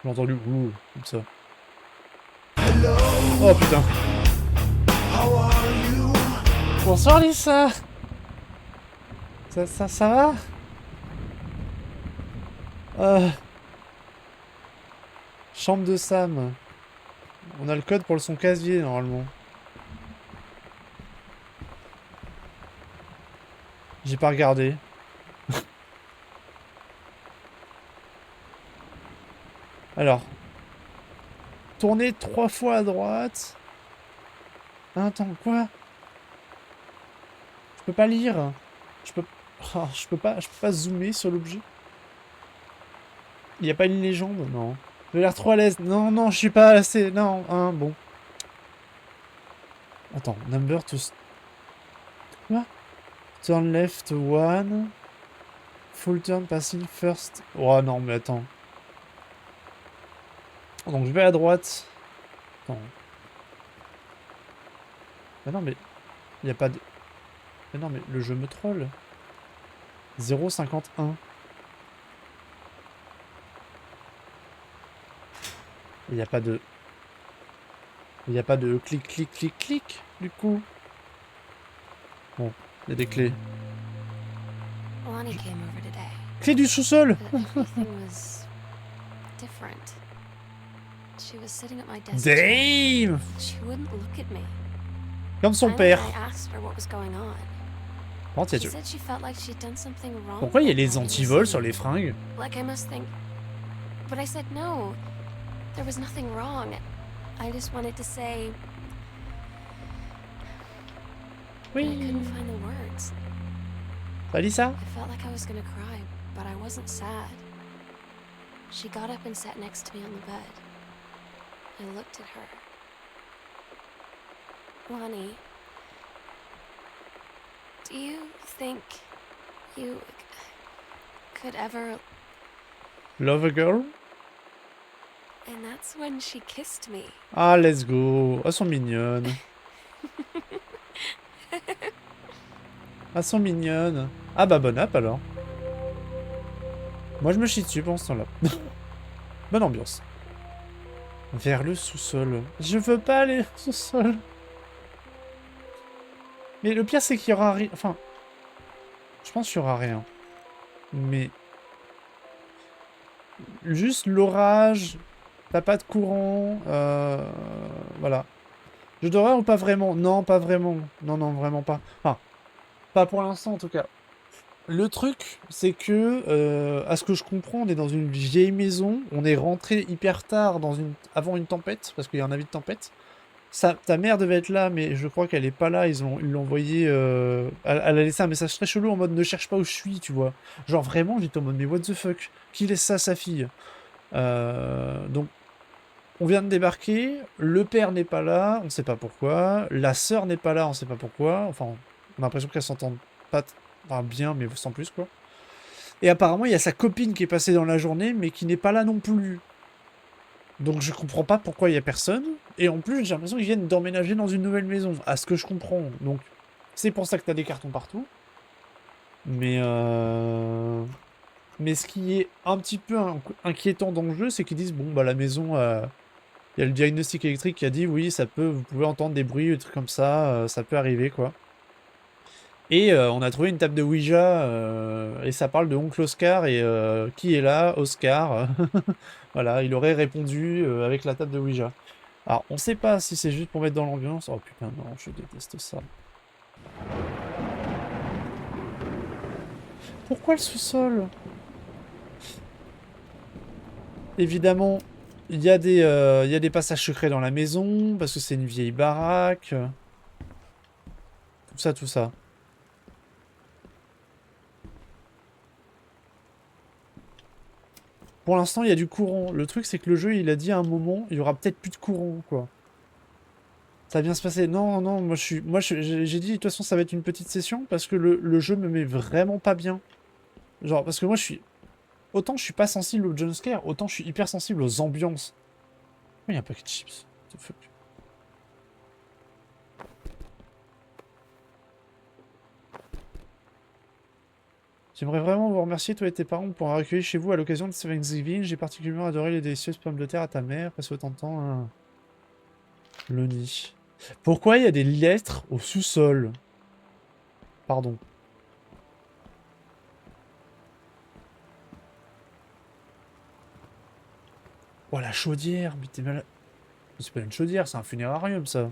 J'ai entendu ouh, comme ça. Oh putain. Bonsoir Lisa. Ça va? Chambre de Sam. On a le code pour son casier normalement. J'ai pas regardé. Alors. Tournez 3 fois à droite. Attends, quoi? Je peux pas lire. Je peux pas zoomer sur l'objet. Il y a pas une légende? Non. J'ai l'air trop à l'aise. Non, non, je suis pas assez... Non, hein, bon. Attends, number to... Quoi? Turn left 1. Full turn passing first. Oh non, mais attends. Donc je vais à droite. Attends. Ah non, mais... Il n'y a pas de... Mais non, mais le jeu me troll. 0,51. Il n'y a pas de... Il n'y a pas de clic, clic, clic, clic, du coup. Bon, il y a des clés. Lonnie came over today. Clé du sous-sol. But everything was different. She was sitting at my desk. Damn. She wouldn't look at me. Comme son Finally, père. I asked her what was going on. Par contre, She said she felt like she'd done something wrong. pourquoi il y a that les night. antivols sur les fringues? Like I must think. But I said no. There was nothing wrong. I just wanted to say. Oui. I couldn't find the words. T'as dit ça? I felt like I was gonna cry, but I wasn't sad. She got up and sat next to me on the bed. I looked at her. Lonnie, do you think you could ever... Love a girl? And that's when she kissed me. Ah, let's go. Elles sont mignonnes. Elles sont mignonnes. Ah bah, bonne app alors. Moi, je me chie dessus pendant ce temps-là. Bonne ambiance. Vers le sous-sol. Je veux pas aller au sous-sol. Mais le pire, c'est qu'il y aura rien. Enfin, je pense qu'il y aura rien. Mais juste l'orage. T'as pas de courant. Voilà. Je devrais ou pas vraiment? Non, pas vraiment. Non, non, vraiment pas. Enfin, pas pour l'instant en tout cas. Le truc, c'est que, à ce que je comprends, on est dans une vieille maison. On est rentré hyper tard avant une tempête, parce qu'il y a un avis de tempête. Ta mère devait être là, mais je crois qu'elle est pas là. Ils l'ont envoyé. Elle a laissé un message très chelou en mode ne cherche pas où je suis, tu vois. Genre vraiment, j'étais en mode mais what the fuck? Qui laisse ça à sa fille? Donc, on vient de débarquer. Le père n'est pas là, on sait pas pourquoi. La sœur n'est pas là, on sait pas pourquoi. Enfin, on a l'impression qu'elles s'entendent pas enfin, bien, mais sans plus, quoi. Et apparemment, il y a sa copine qui est passée dans la journée, mais qui n'est pas là non plus. Donc je comprends pas pourquoi il y a personne. Et en plus, j'ai l'impression qu'ils viennent d'emménager dans une nouvelle maison, à ce que je comprends. Donc c'est pour ça que t'as des cartons partout. Mais ce qui est un petit peu inquiétant dans le jeu, c'est qu'ils disent bon bah la maison, il y a le diagnostic électrique qui a dit oui ça peut, vous pouvez entendre des bruits, des trucs comme ça peut arriver quoi. Et on a trouvé une table de Ouija et ça parle de oncle Oscar et qui est là? Oscar. Voilà, il aurait répondu avec la table de Ouija. Alors, on sait pas si c'est juste pour mettre dans l'ambiance. Oh putain, non, je déteste ça. Pourquoi le sous-sol? Évidemment, il y a des passages secrets dans la maison, parce que c'est une vieille baraque. Tout ça, tout ça. Pour l'instant, il y a du courant. Le truc, c'est que le jeu, il a dit à un moment, il y aura peut-être plus de courant, quoi. Ça va bien se passer. Non, non, j'ai dit, de toute façon, ça va être une petite session, parce que le jeu me met vraiment pas bien. Genre, parce que moi, autant je suis pas sensible au jumpscare, autant je suis hyper sensible aux ambiances. Il y a un paquet de chips. What the fuck. J'aimerais vraiment vous remercier, toi et tes parents, pour avoir accueilli chez vous à l'occasion de Thanksgiving. J'ai particulièrement adoré les délicieuses pommes de terre à ta mère. Passé autant de temps, hein. Loni. Pourquoi il y a des lettres au sous-sol? Pardon. Oh, la chaudière, mais t'es malade. C'est pas une chaudière, c'est un funérarium, ça.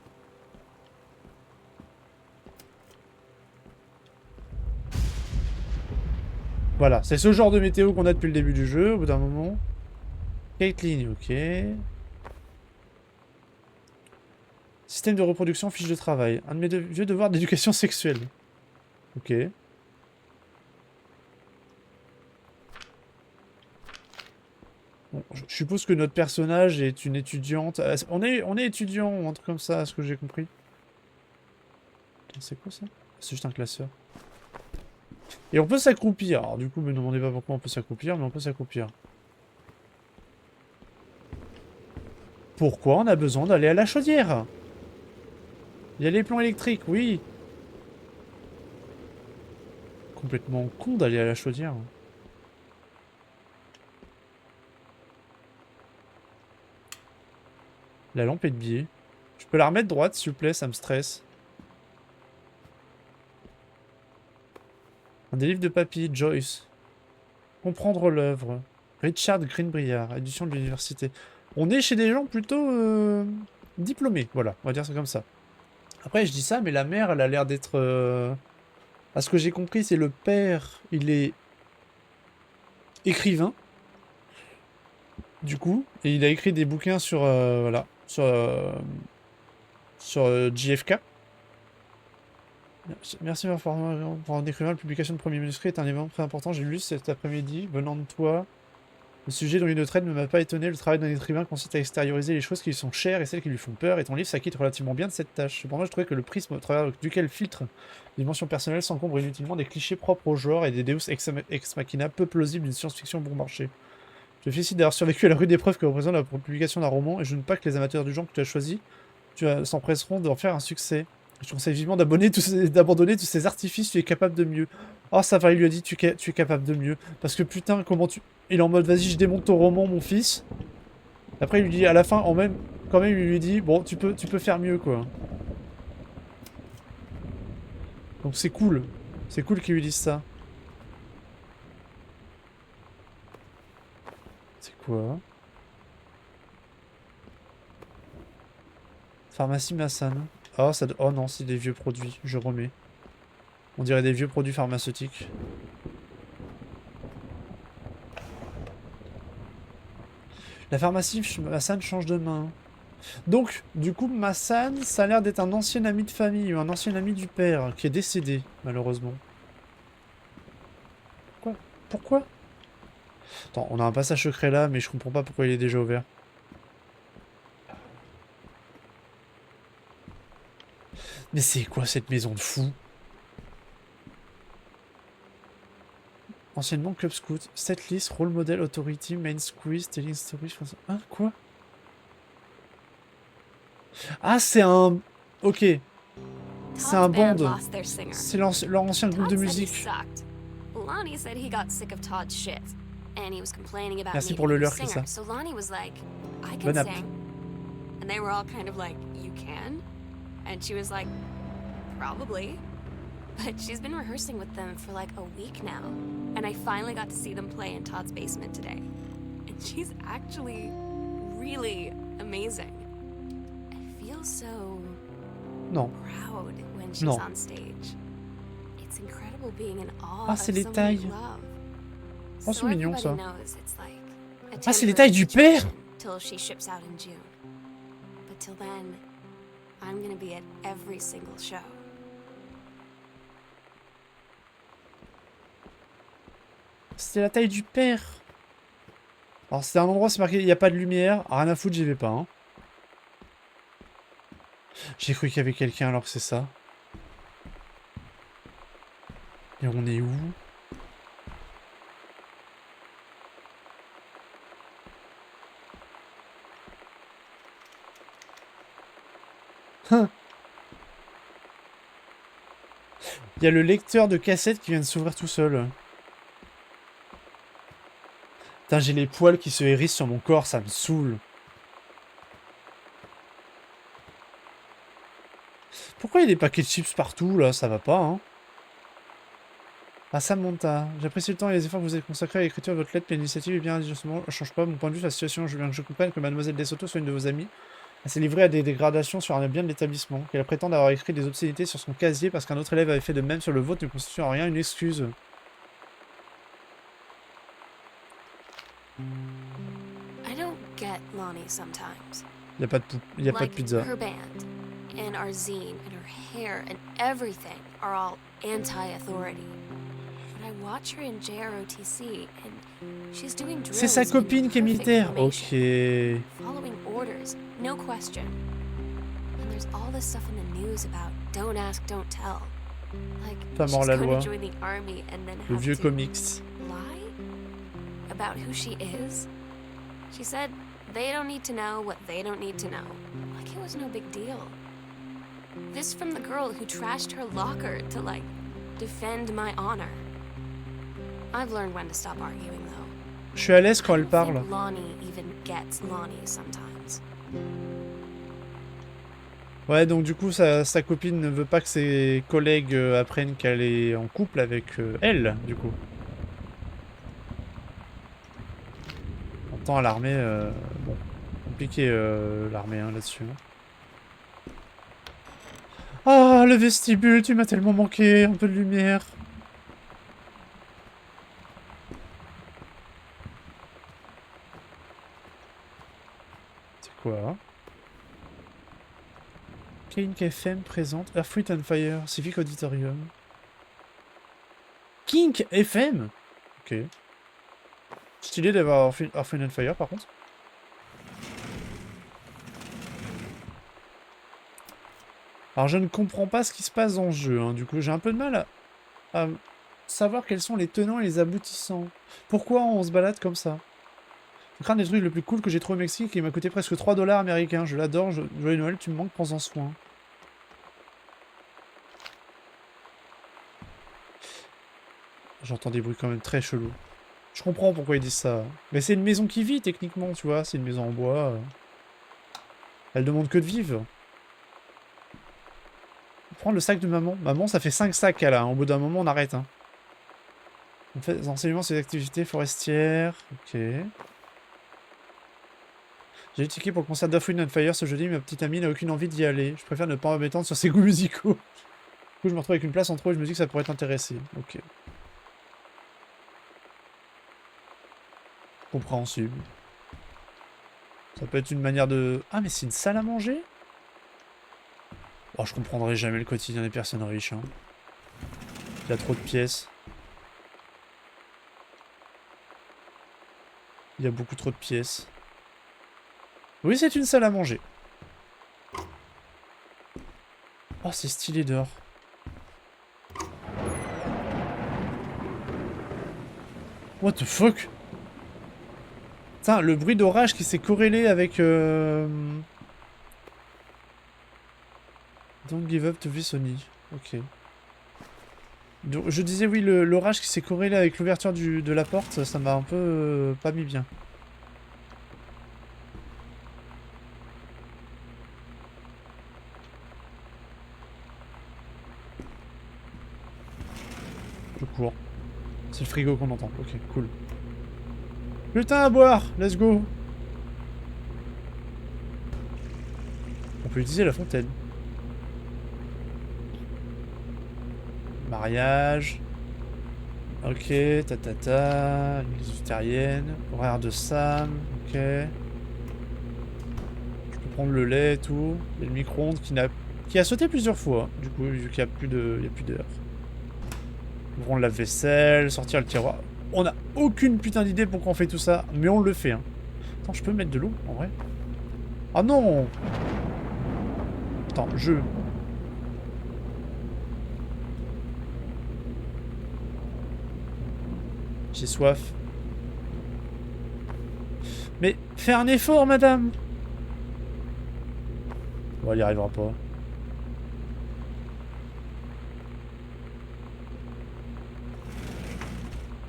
Voilà, c'est ce genre de météo qu'on a depuis le début du jeu, au bout d'un moment. Caitlyn, ok. Système de reproduction, fiche de travail. Un de mes vieux devoirs d'éducation sexuelle. Ok. Bon, je suppose que notre personnage est une étudiante. On est étudiant ou un truc comme ça, à ce que j'ai compris. C'est quoi ça? C'est juste un classeur. Et on peut s'accroupir. Alors du coup, me demandez pas pourquoi on peut s'accroupir, mais on peut s'accroupir. Pourquoi on a besoin d'aller à la chaudière? Il y a les plans électriques, oui. Complètement con d'aller à la chaudière. La lampe est de biais. Je peux la remettre droite, s'il vous plaît, ça me stresse. Un des livres de papy, Joyce. Comprendre l'œuvre. Richard Greenbriar, édition de l'université. On est chez des gens plutôt diplômés, voilà, on va dire ça comme ça. Après, je dis ça, mais la mère, elle a l'air d'être... À ce que j'ai compris, c'est le père, il est écrivain, du coup, et il a écrit des bouquins sur, voilà, sur JFK. Merci pour un écrivain, la publication de premier manuscrit est un événement très important, j'ai lu cet après-midi, venant de toi. Le sujet dont il ne traite ne m'a pas étonné, le travail d'un écrivain consiste à extérioriser les choses qui lui sont chères et celles qui lui font peur, et ton livre s'acquitte relativement bien de cette tâche. Cependant, je trouvais que le prisme au travers duquel filtre les dimensions personnelles s'encombre inutilement des clichés propres au genre et des deus ex machina peu plausibles d'une science-fiction bon marché. Je te félicite d'avoir survécu à la rude épreuve que représente la publication d'un roman, et je ne doute pas que les amateurs du genre que tu as choisi s'empresseront d'en faire un succès. Je te conseille vivement d'abandonner tous ces artifices, tu es capable de mieux. Oh, ça va, il lui a dit, tu es capable de mieux. Parce que putain, comment tu... Il est en mode, vas-y, je démonte ton roman, mon fils. Après, il lui dit, à la fin, quand même, il lui dit, bon, tu peux faire mieux, quoi. Donc c'est cool. C'est cool qu'il lui dise ça. C'est quoi? Pharmacie Massan. Oh, oh non, c'est des vieux produits. Je remets. On dirait des vieux produits pharmaceutiques. La pharmacie Massan change de main. Donc, du coup, Massan, ça a l'air d'être un ancien ami de famille, ou un ancien ami du père, qui est décédé, malheureusement. Quoi? Pourquoi? Attends, on a un passage secret là, mais je comprends pas pourquoi il est déjà ouvert. Mais c'est quoi cette maison de fou? Anciennement Club Scout, Setlist, Role Model, Authority, Main Squeeze, Telling Story... Hein, quoi? Ah, c'est un... Ok. C'est un band. C'est leur ancien groupe de musique. Merci pour le leurre, Chrissa. Bonne app. And they were all kind of like, you can? And she was like, probably. But she's been rehearsing with them for like a week now. And I finally got to see them play in Todd's basement today. And she's actually really amazing. I feel so proud when she's on stage. It's incredible being in awe of someone you love. Oh, c'est mignon ça. Like ah, c'est les tailles du père! Till she ships out in June. But till then, I'm gonna be at every single show. C'était la taille du père. Alors c'était un endroit, c'est marqué, il n'y a pas de lumière. Rien à foutre, j'y vais pas. Hein. J'ai cru qu'il y avait quelqu'un alors que c'est ça. Et on est où? Hein. Il y a le lecteur de cassette qui vient de s'ouvrir tout seul. Putain, j'ai les poils qui se hérissent sur mon corps, ça me saoule. Pourquoi il y a des paquets de chips partout, là? Ça va pas, hein? Ah, Samantha. J'apprécie le temps et les efforts que vous avez consacrés à l'écriture de votre lettre, mais l'initiative est bien, justement, je change pas mon point de vue sur la situation. Je veux bien que je comprenne que Mademoiselle Desoto soit une de vos amies. Elle s'est livrée à des dégradations sur un bien de l'établissement, qu'elle prétend avoir écrit des obscénités sur son casier parce qu'un autre élève avait fait de même sur le vôtre ne constitue en rien une excuse. Il n'y a pas de pizza. Her band and our zine and her hair and everything are all anti-authority. But I watch her in JROTC and she's doing drills. C'est sa copine qui est militaire. Ok. Following orders, no question. And there's all this stuff in the news about don't ask, don't tell. Like she's going to join the army and then le have vieux to comics. lie about who she is. She said they don't need to know what they don't need to know. Like it was no big deal. This from the girl who trashed her locker to, like, defend my honor. I've learned when to stop arguing, though. Je suis à l'aise quand elle parle. Lonnie even gets Lonnie sometimes. Ouais, donc du coup, sa copine ne veut pas que ses collègues apprennent qu'elle est en couple avec elle, du coup. En même temps, à l'armée, bon, compliqué l'armée hein, là-dessus. Hein. Ah, le vestibule, tu m'as tellement manqué, un peu de lumière. C'est quoi? Kink FM présente Earthquake on Fire, Civic Auditorium. Kink FM? Ok. Stylé d'avoir Earthquake on Fire par contre. Alors je ne comprends pas ce qui se passe dans le jeu, hein. Du coup j'ai un peu de mal à savoir quels sont les tenants et les aboutissants. Pourquoi on se balade comme ça? C'est un des trucs le plus cool que j'ai trouvé au Mexique et il m'a coûté presque 3 $ américains. Je l'adore, joyeux Noël, tu me manques, prends-en soin. J'entends des bruits quand même très chelous. Je comprends pourquoi ils disent ça. Mais c'est une maison qui vit, techniquement, tu vois. C'est une maison en bois. Elle demande que de vivre. Prendre le sac de maman. Maman, ça fait 5 sacs qu'elle a. Hein. Au bout d'un moment, on arrête. Hein. On fait des enseignements sur les activités forestières. Ok. J'ai eu ticket pour le concert d'Off-Wind and Fire ce jeudi, mais ma petite amie n'a aucune envie d'y aller. Je préfère ne pas m'étendre sur ses goûts musicaux. Du coup, je me retrouve avec une place en trop et je me dis que ça pourrait t'intéresser. Ok. Compréhensible. Ça peut être une manière de... Ah, mais c'est une salle à manger? Oh, je comprendrai jamais le quotidien des personnes riches. Hein. Il y a trop de pièces. Il y a beaucoup trop de pièces. Oui, c'est une salle à manger. Oh, c'est stylé dehors. What the fuck? Putain, le bruit d'orage qui s'est corrélé avec... Don't give up to Visoni. Ok. Donc, je disais oui, l'orage qui s'est corrélé avec l'ouverture de la porte, ça m'a un peu pas mis bien. Je cours. C'est le frigo qu'on entend. Ok, cool. Putain à boire, let's go. On peut utiliser la fontaine. Mariage. Ok, tatata. L'église luthérienne. Horaire de Sam. Ok. Je peux prendre le lait et tout. Il y a le micro-ondes qui a sauté plusieurs fois. Du coup, vu qu'il n'y a plus d'heure. Ouvrons le lave-vaisselle, sortir le tiroir. On n'a aucune putain d'idée pourquoi on fait tout ça, mais on le fait. Hein. Attends, je peux mettre de l'eau, en vrai? Ah non! Attends, J'ai soif. Mais fais un effort, madame! Bon, elle y arrivera pas.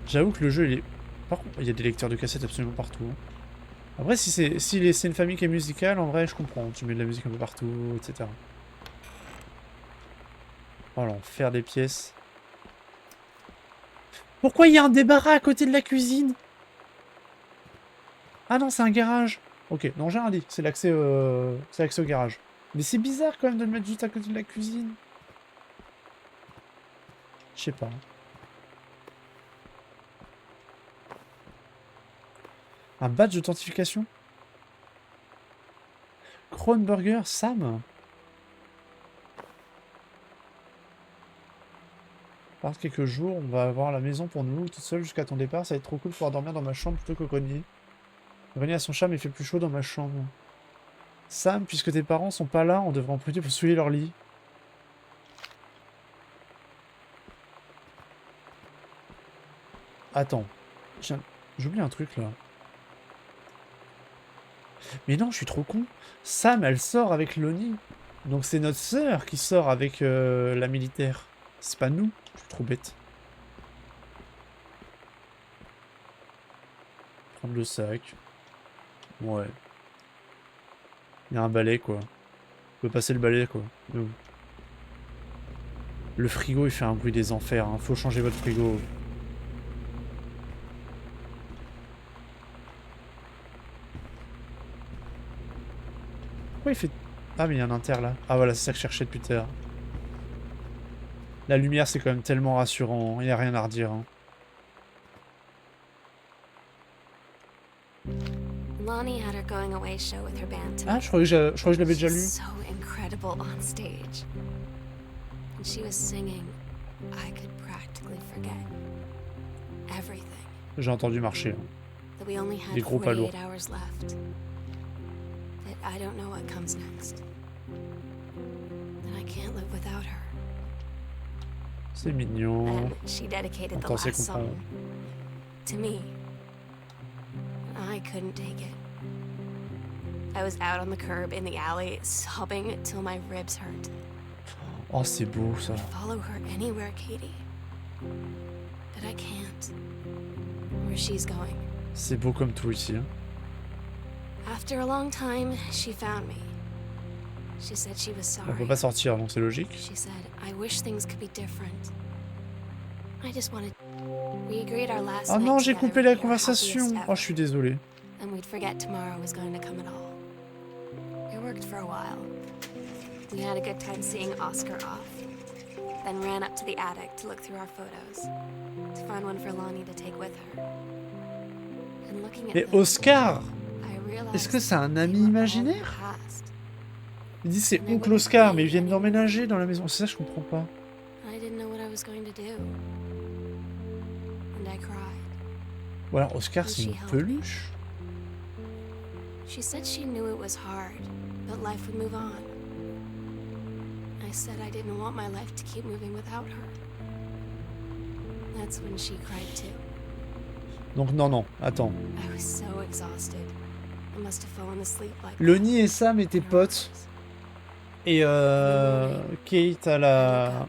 J'avoue que le jeu, il est... Par contre, il y a des lecteurs de cassettes absolument partout. Hein. Après, si c'est une famille qui est musicale, en vrai, je comprends. Tu mets de la musique un peu partout, etc. Voilà, faire des pièces. Pourquoi il y a un débarras à côté de la cuisine? Ah non, c'est un garage. Ok, non, j'ai rien dit. C'est l'accès au garage. Mais c'est bizarre quand même de le mettre juste à côté de la cuisine. Je sais pas. Un badge d'authentification? Kronburger, Sam? Par quelques jours, on va avoir la maison pour nous, toute seule jusqu'à ton départ. Ça va être trop cool de pouvoir dormir dans ma chambre plutôt qu'au grenier. Le grenier a son charme, il fait plus chaud dans ma chambre. Sam, puisque tes parents sont pas là, on devrait en profiter pour souiller leur lit. Attends. J'oublie un truc là. Mais non, je suis trop con. Sam, elle sort avec Lonnie. Donc c'est notre sœur qui sort avec la militaire. C'est pas nous. Je suis trop bête. Prendre le sac. Ouais. Il y a un balai quoi. On peut passer le balai quoi. Le frigo il fait un bruit des enfers. Hein. Faut changer votre frigo. Pourquoi il fait... Ah mais il y a un inter là. Ah voilà, c'est ça que je cherchais depuis tout à l'heure. La lumière c'est quand même tellement rassurant. Il n'y a rien à redire. Hein. Lonnie had her going away show with her band Ah, tonight. je crois que je l'avais déjà lu. So incredible on stage. And she was singing, I could practically forget everything. J'ai entendu marcher. Hein. That we only had Des gros pas lourds. 48 hours left. That I don't know what comes next. That I can't live without her. C'est mignon. Then she dedicated the Attends, c'est last comprendre. song to me. I couldn't take it. I was out on the curb in the alley, sobbing till my ribs hurt. Oh, c'est beau ça. Follow her anywhere, Katie. But I out. Where she's going. C'est beau comme tout ici. Hein. After a long time, she found me. She said she was On peut sorry. pas sortir, donc c'est logique. She said, I wish things could be different. I just wanted... We agreed our last Oh night non, j'ai together coupé would la be our conversation. happiest Oh, ever, je suis désolé. and we'd forget tomorrow was going to come at all. It worked for a while. We had a good time seeing Oscar off. Then ran up to the attic to look through our photos. To find one for Lonnie to take with her. And looking at Et them, Oscar! I realized Est-ce que c'est un they ami were all imaginaire? past. Il dit c'est oncle Oscar, mais ils viennent d'emménager dans la maison. C'est ça, je comprends pas. I didn't know what I was going to do. And I cried. Ou alors Oscar, c'est une peluche? She said she knew it was hard, but life would move on. I said I didn't want my life to keep moving without her. That's when she cried too. Donc non, non, attends. I was so exhausted. I must have fallen asleep like Lonnie et Sam étaient potes. Et Kate, elle a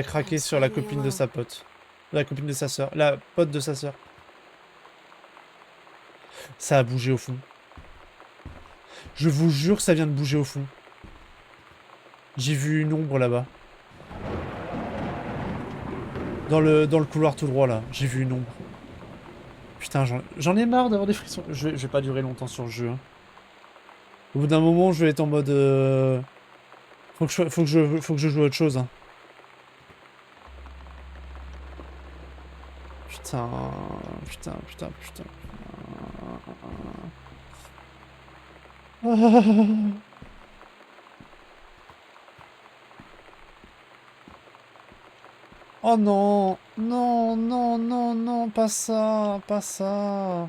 craqué sur la copine de sa pote. La copine de sa sœur. La pote de sa sœur. Ça a bougé au fond. Je vous jure que ça vient de bouger au fond. J'ai vu une ombre là-bas. Dans le couloir tout droit là, j'ai vu une ombre. Putain, j'en ai marre d'avoir des frissons. Je vais pas durer longtemps sur le jeu. Hein. Au bout d'un moment, je vais être en mode... Faut que je joue à autre chose. Hein. Putain. Oh non, non, non, non, non, pas ça, pas ça.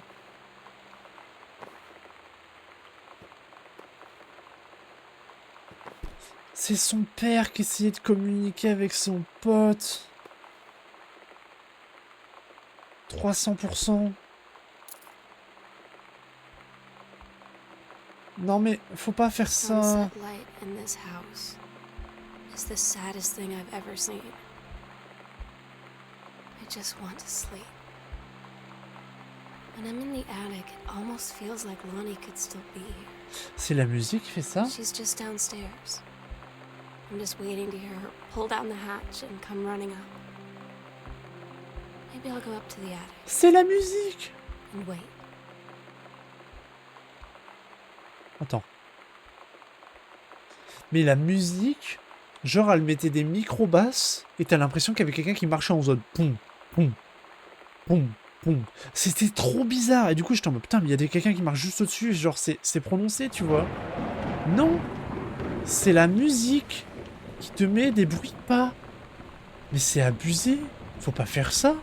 C'est son père qui essayait de communiquer avec son pote. 300%. Non mais, faut pas faire ça. Sunset light in this house is the saddest thing I've ever seen. I just want to sleep. When I'm in the attic, it almost feels like Lonnie could still be here. C'est la musique qui fait ça? She's just downstairs. I'm just waiting to hear her pull down the hatch and come running up. Maybe I'll go up to the attic C'est la musique! and wait. Attends. Mais la musique, genre elle mettait des micro-basses et t'as l'impression qu'il y avait quelqu'un qui marchait en zone. Poum, poum, poum, poum. C'était trop bizarre. Et du coup j'étais en mode putain mais il y a quelqu'un qui marche juste au-dessus. Genre c'est prononcé tu vois. Non. C'est la musique qui te met des bruits de pas. Mais c'est abusé. Faut pas faire ça.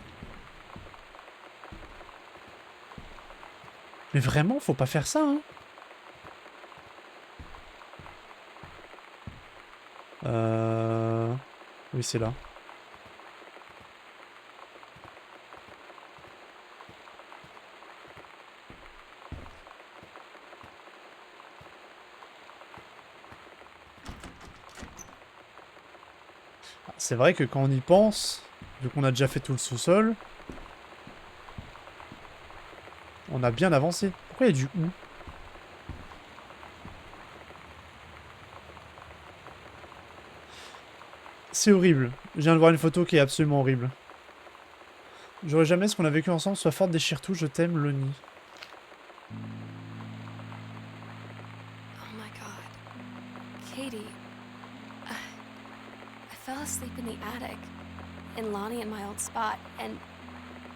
Mais vraiment, faut pas faire ça, hein. Oui, c'est là. C'est vrai que quand on y pense, vu qu'on a déjà fait tout le sous-sol, on a bien avancé. Pourquoi il y a du ou? C'est horrible. Je viens de voir une photo qui est absolument horrible. J'aurais jamais ce qu'on a vécu ensemble soit forte, déchire tout, je t'aime, Lonnie. Oh my god. Katie. I fell asleep in the attic. And Lonnie in my old spot. And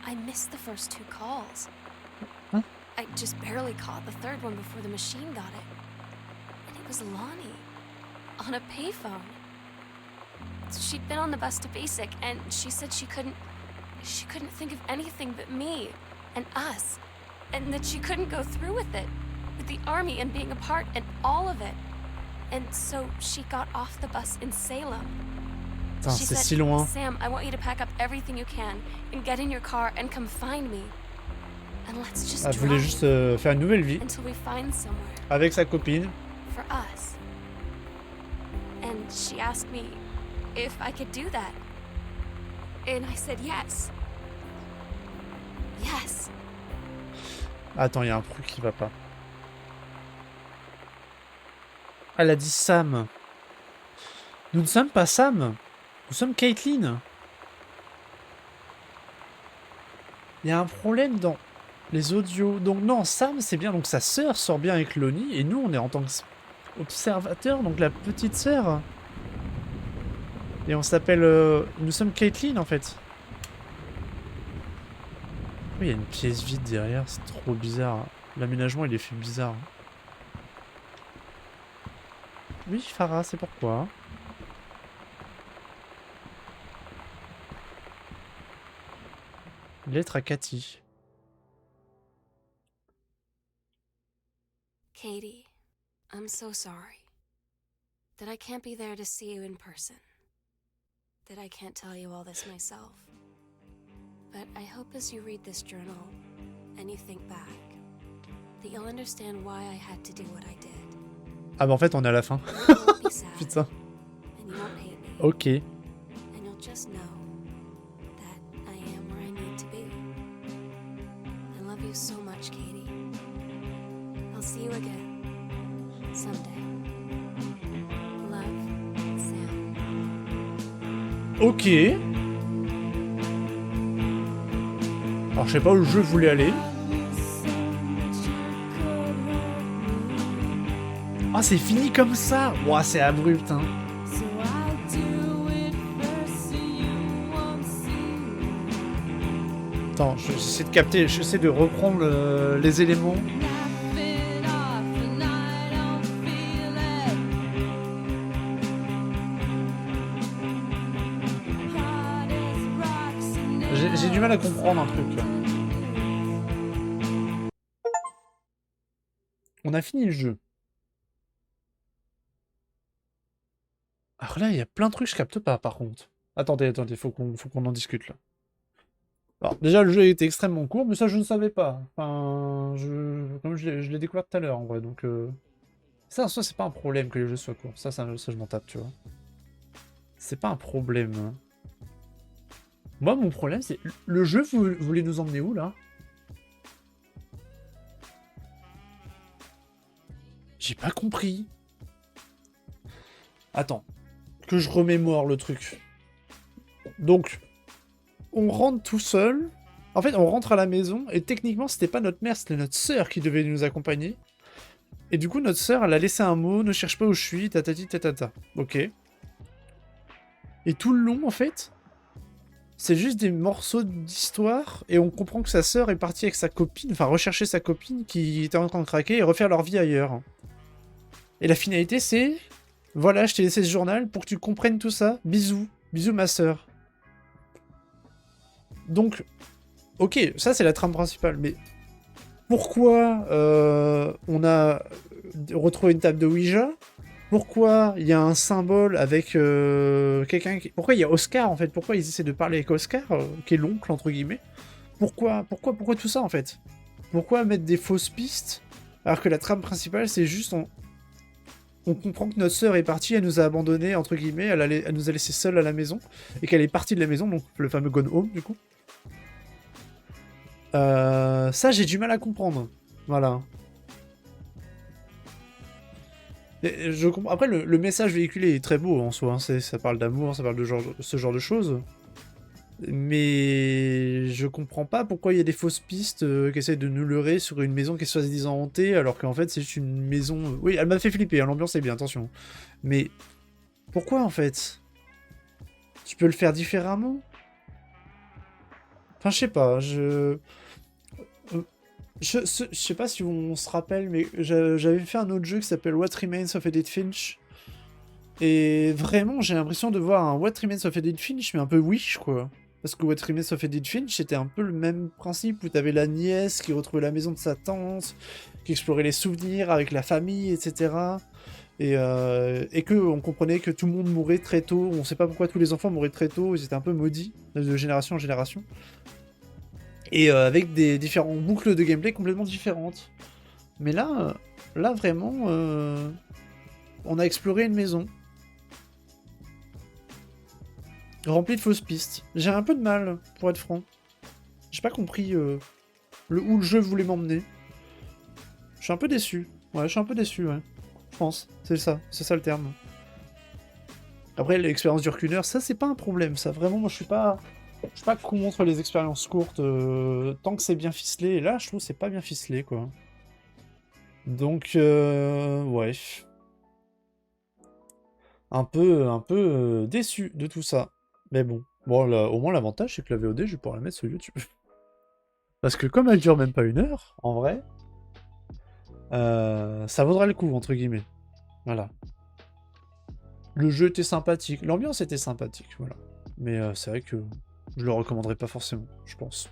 I missed the first 2 calls. Huh? I just barely caught the third one before the machine got it. And it was Lonnie. On a payphone. She'd been on the bus to Basic, and she said she couldn't think of anything but me and us, and that she couldn't go through with it, with the army and being apart and all of it. And so she got off the bus in Salem. Putain, She c'est said, si loin. Sam, I want you to pack up everything you can and get in your car and come find me. And let's just Elle voulait drive juste faire une nouvelle vie until we find somewhere avec sa copine. for us. And she asked me if I could do that. And I said yes. Yes. Attends, il y a un truc qui va pas. Elle a dit Sam. Nous ne sommes pas Sam. Nous sommes Caitlin. Il y a un problème dans les audios. Donc non, Sam, c'est bien. Donc sa sœur sort bien avec Lonnie. Et nous, on est en tant qu'observateur. Donc la petite sœur. Et on s'appelle... Nous sommes Caitlin, en fait. Oui, il y a une pièce vide derrière. C'est trop bizarre. L'aménagement, il est fait bizarre. Oui, Farah, c'est pourquoi. Lettre à Cathy. Katie, I'm so sorry that I can't be there to see you in person, that I can't tell you all this myself. But I hope as you read this journal and you think back, that you'll understand why I had to do what I did. Ah bah en fait on est à la fin. You won't be sad, Putain. and you won't hate me, Ok. and you'll just know that I am where I need to be. I love you so much, Katie. I'll see you again someday. Love, Sam. Ok. Alors je sais pas où je voulais aller. Ah c'est fini comme ça. Ouah c'est abrupt hein. Attends, j'essaie de capter, j'essaie de reprendre les éléments. J'ai du mal à comprendre un truc. Là. On a fini le jeu. Alors là, il y a plein de trucs que je capte pas par contre. Attendez, faut qu'on en discute là. Alors, déjà, le jeu était extrêmement court, mais ça, je ne savais pas. Enfin, comme je l'ai découvert tout à l'heure, en vrai, donc... Ça, en soi, c'est pas un problème que les jeux soient courts. Ça je m'en tape, tu vois. C'est pas un problème. Moi, mon problème, c'est... Le jeu, vous voulez nous emmener où, là? J'ai pas compris. Attends. Que je remémore le truc. Donc... On rentre tout seul. En fait, on rentre à la maison et techniquement, c'était pas notre mère, c'était notre sœur qui devait nous accompagner. Et du coup, notre sœur, elle a laissé un mot, ne cherche pas où je suis, tatati tatata. Ok. Et tout le long, en fait, c'est juste des morceaux d'histoire et on comprend que sa sœur est partie avec sa copine, enfin rechercher sa copine qui était en train de craquer et refaire leur vie ailleurs. Et la finalité, c'est... Voilà, je t'ai laissé ce journal pour que tu comprennes tout ça. Bisous. Bisous, ma sœur. Donc, ok, ça c'est la trame principale, mais pourquoi on a retrouvé une table de Ouija? Pourquoi il y a un symbole avec quelqu'un qui... Pourquoi il y a Oscar en fait? Pourquoi ils essaient de parler avec Oscar, qui est l'oncle entre guillemets? Pourquoi tout ça en fait? Pourquoi mettre des fausses pistes alors que la trame principale c'est juste on comprend que notre sœur est partie, elle nous a abandonnés, entre guillemets, elle nous a laissés seuls à la maison, et qu'elle est partie de la maison, donc le fameux Gone Home, du coup. Ça, j'ai du mal à comprendre. Voilà. Et après, le message véhiculé est très beau en soi, hein, ça parle d'amour, ça parle de ce genre de choses. Mais je comprends pas pourquoi il y a des fausses pistes qui essaient de nous leurrer sur une maison qui est soi-disant hantée, alors qu'en fait c'est juste une maison... Oui, elle m'a fait flipper, hein, l'ambiance est bien, attention. Mais pourquoi en fait? Tu peux le faire différemment? Enfin, je sais pas, je sais pas si on se rappelle, mais j'avais fait un autre jeu qui s'appelle What Remains of Edith Finch. Et vraiment, j'ai l'impression de voir un What Remains of Edith Finch, mais un peu Wish, quoi. Parce que What Remains of Edith Finch, c'était un peu le même principe, où t'avais la nièce qui retrouvait la maison de sa tante, qui explorait les souvenirs avec la famille, etc. Et que on comprenait que tout le monde mourait très tôt, on sait pas pourquoi tous les enfants mouraient très tôt, ils étaient un peu maudits, de génération en génération. Et avec des différentes boucles de gameplay complètement différentes. Mais là vraiment, on a exploré une maison. Rempli de fausses pistes. J'ai un peu de mal, pour être franc. J'ai pas compris où le jeu voulait m'emmener. Je suis un peu déçu. Ouais, je suis un peu déçu, ouais. Je pense. C'est ça le terme. Après, l'expérience dure qu'1 heure, ça c'est pas un problème. Ça, vraiment, moi je suis pas contre les expériences courtes tant que c'est bien ficelé. Et là, je trouve que c'est pas bien ficelé, quoi. Donc, ouais. Un peu déçu de tout ça. Mais bon. Bon, là, au moins l'avantage, c'est que la VOD, je vais pouvoir la mettre sur YouTube. Parce que comme elle dure même pas 1 heure, en vrai, ça vaudra le coup, entre guillemets. Voilà. Le jeu était sympathique, l'ambiance était sympathique, voilà. Mais c'est vrai que je le recommanderais pas forcément, je pense.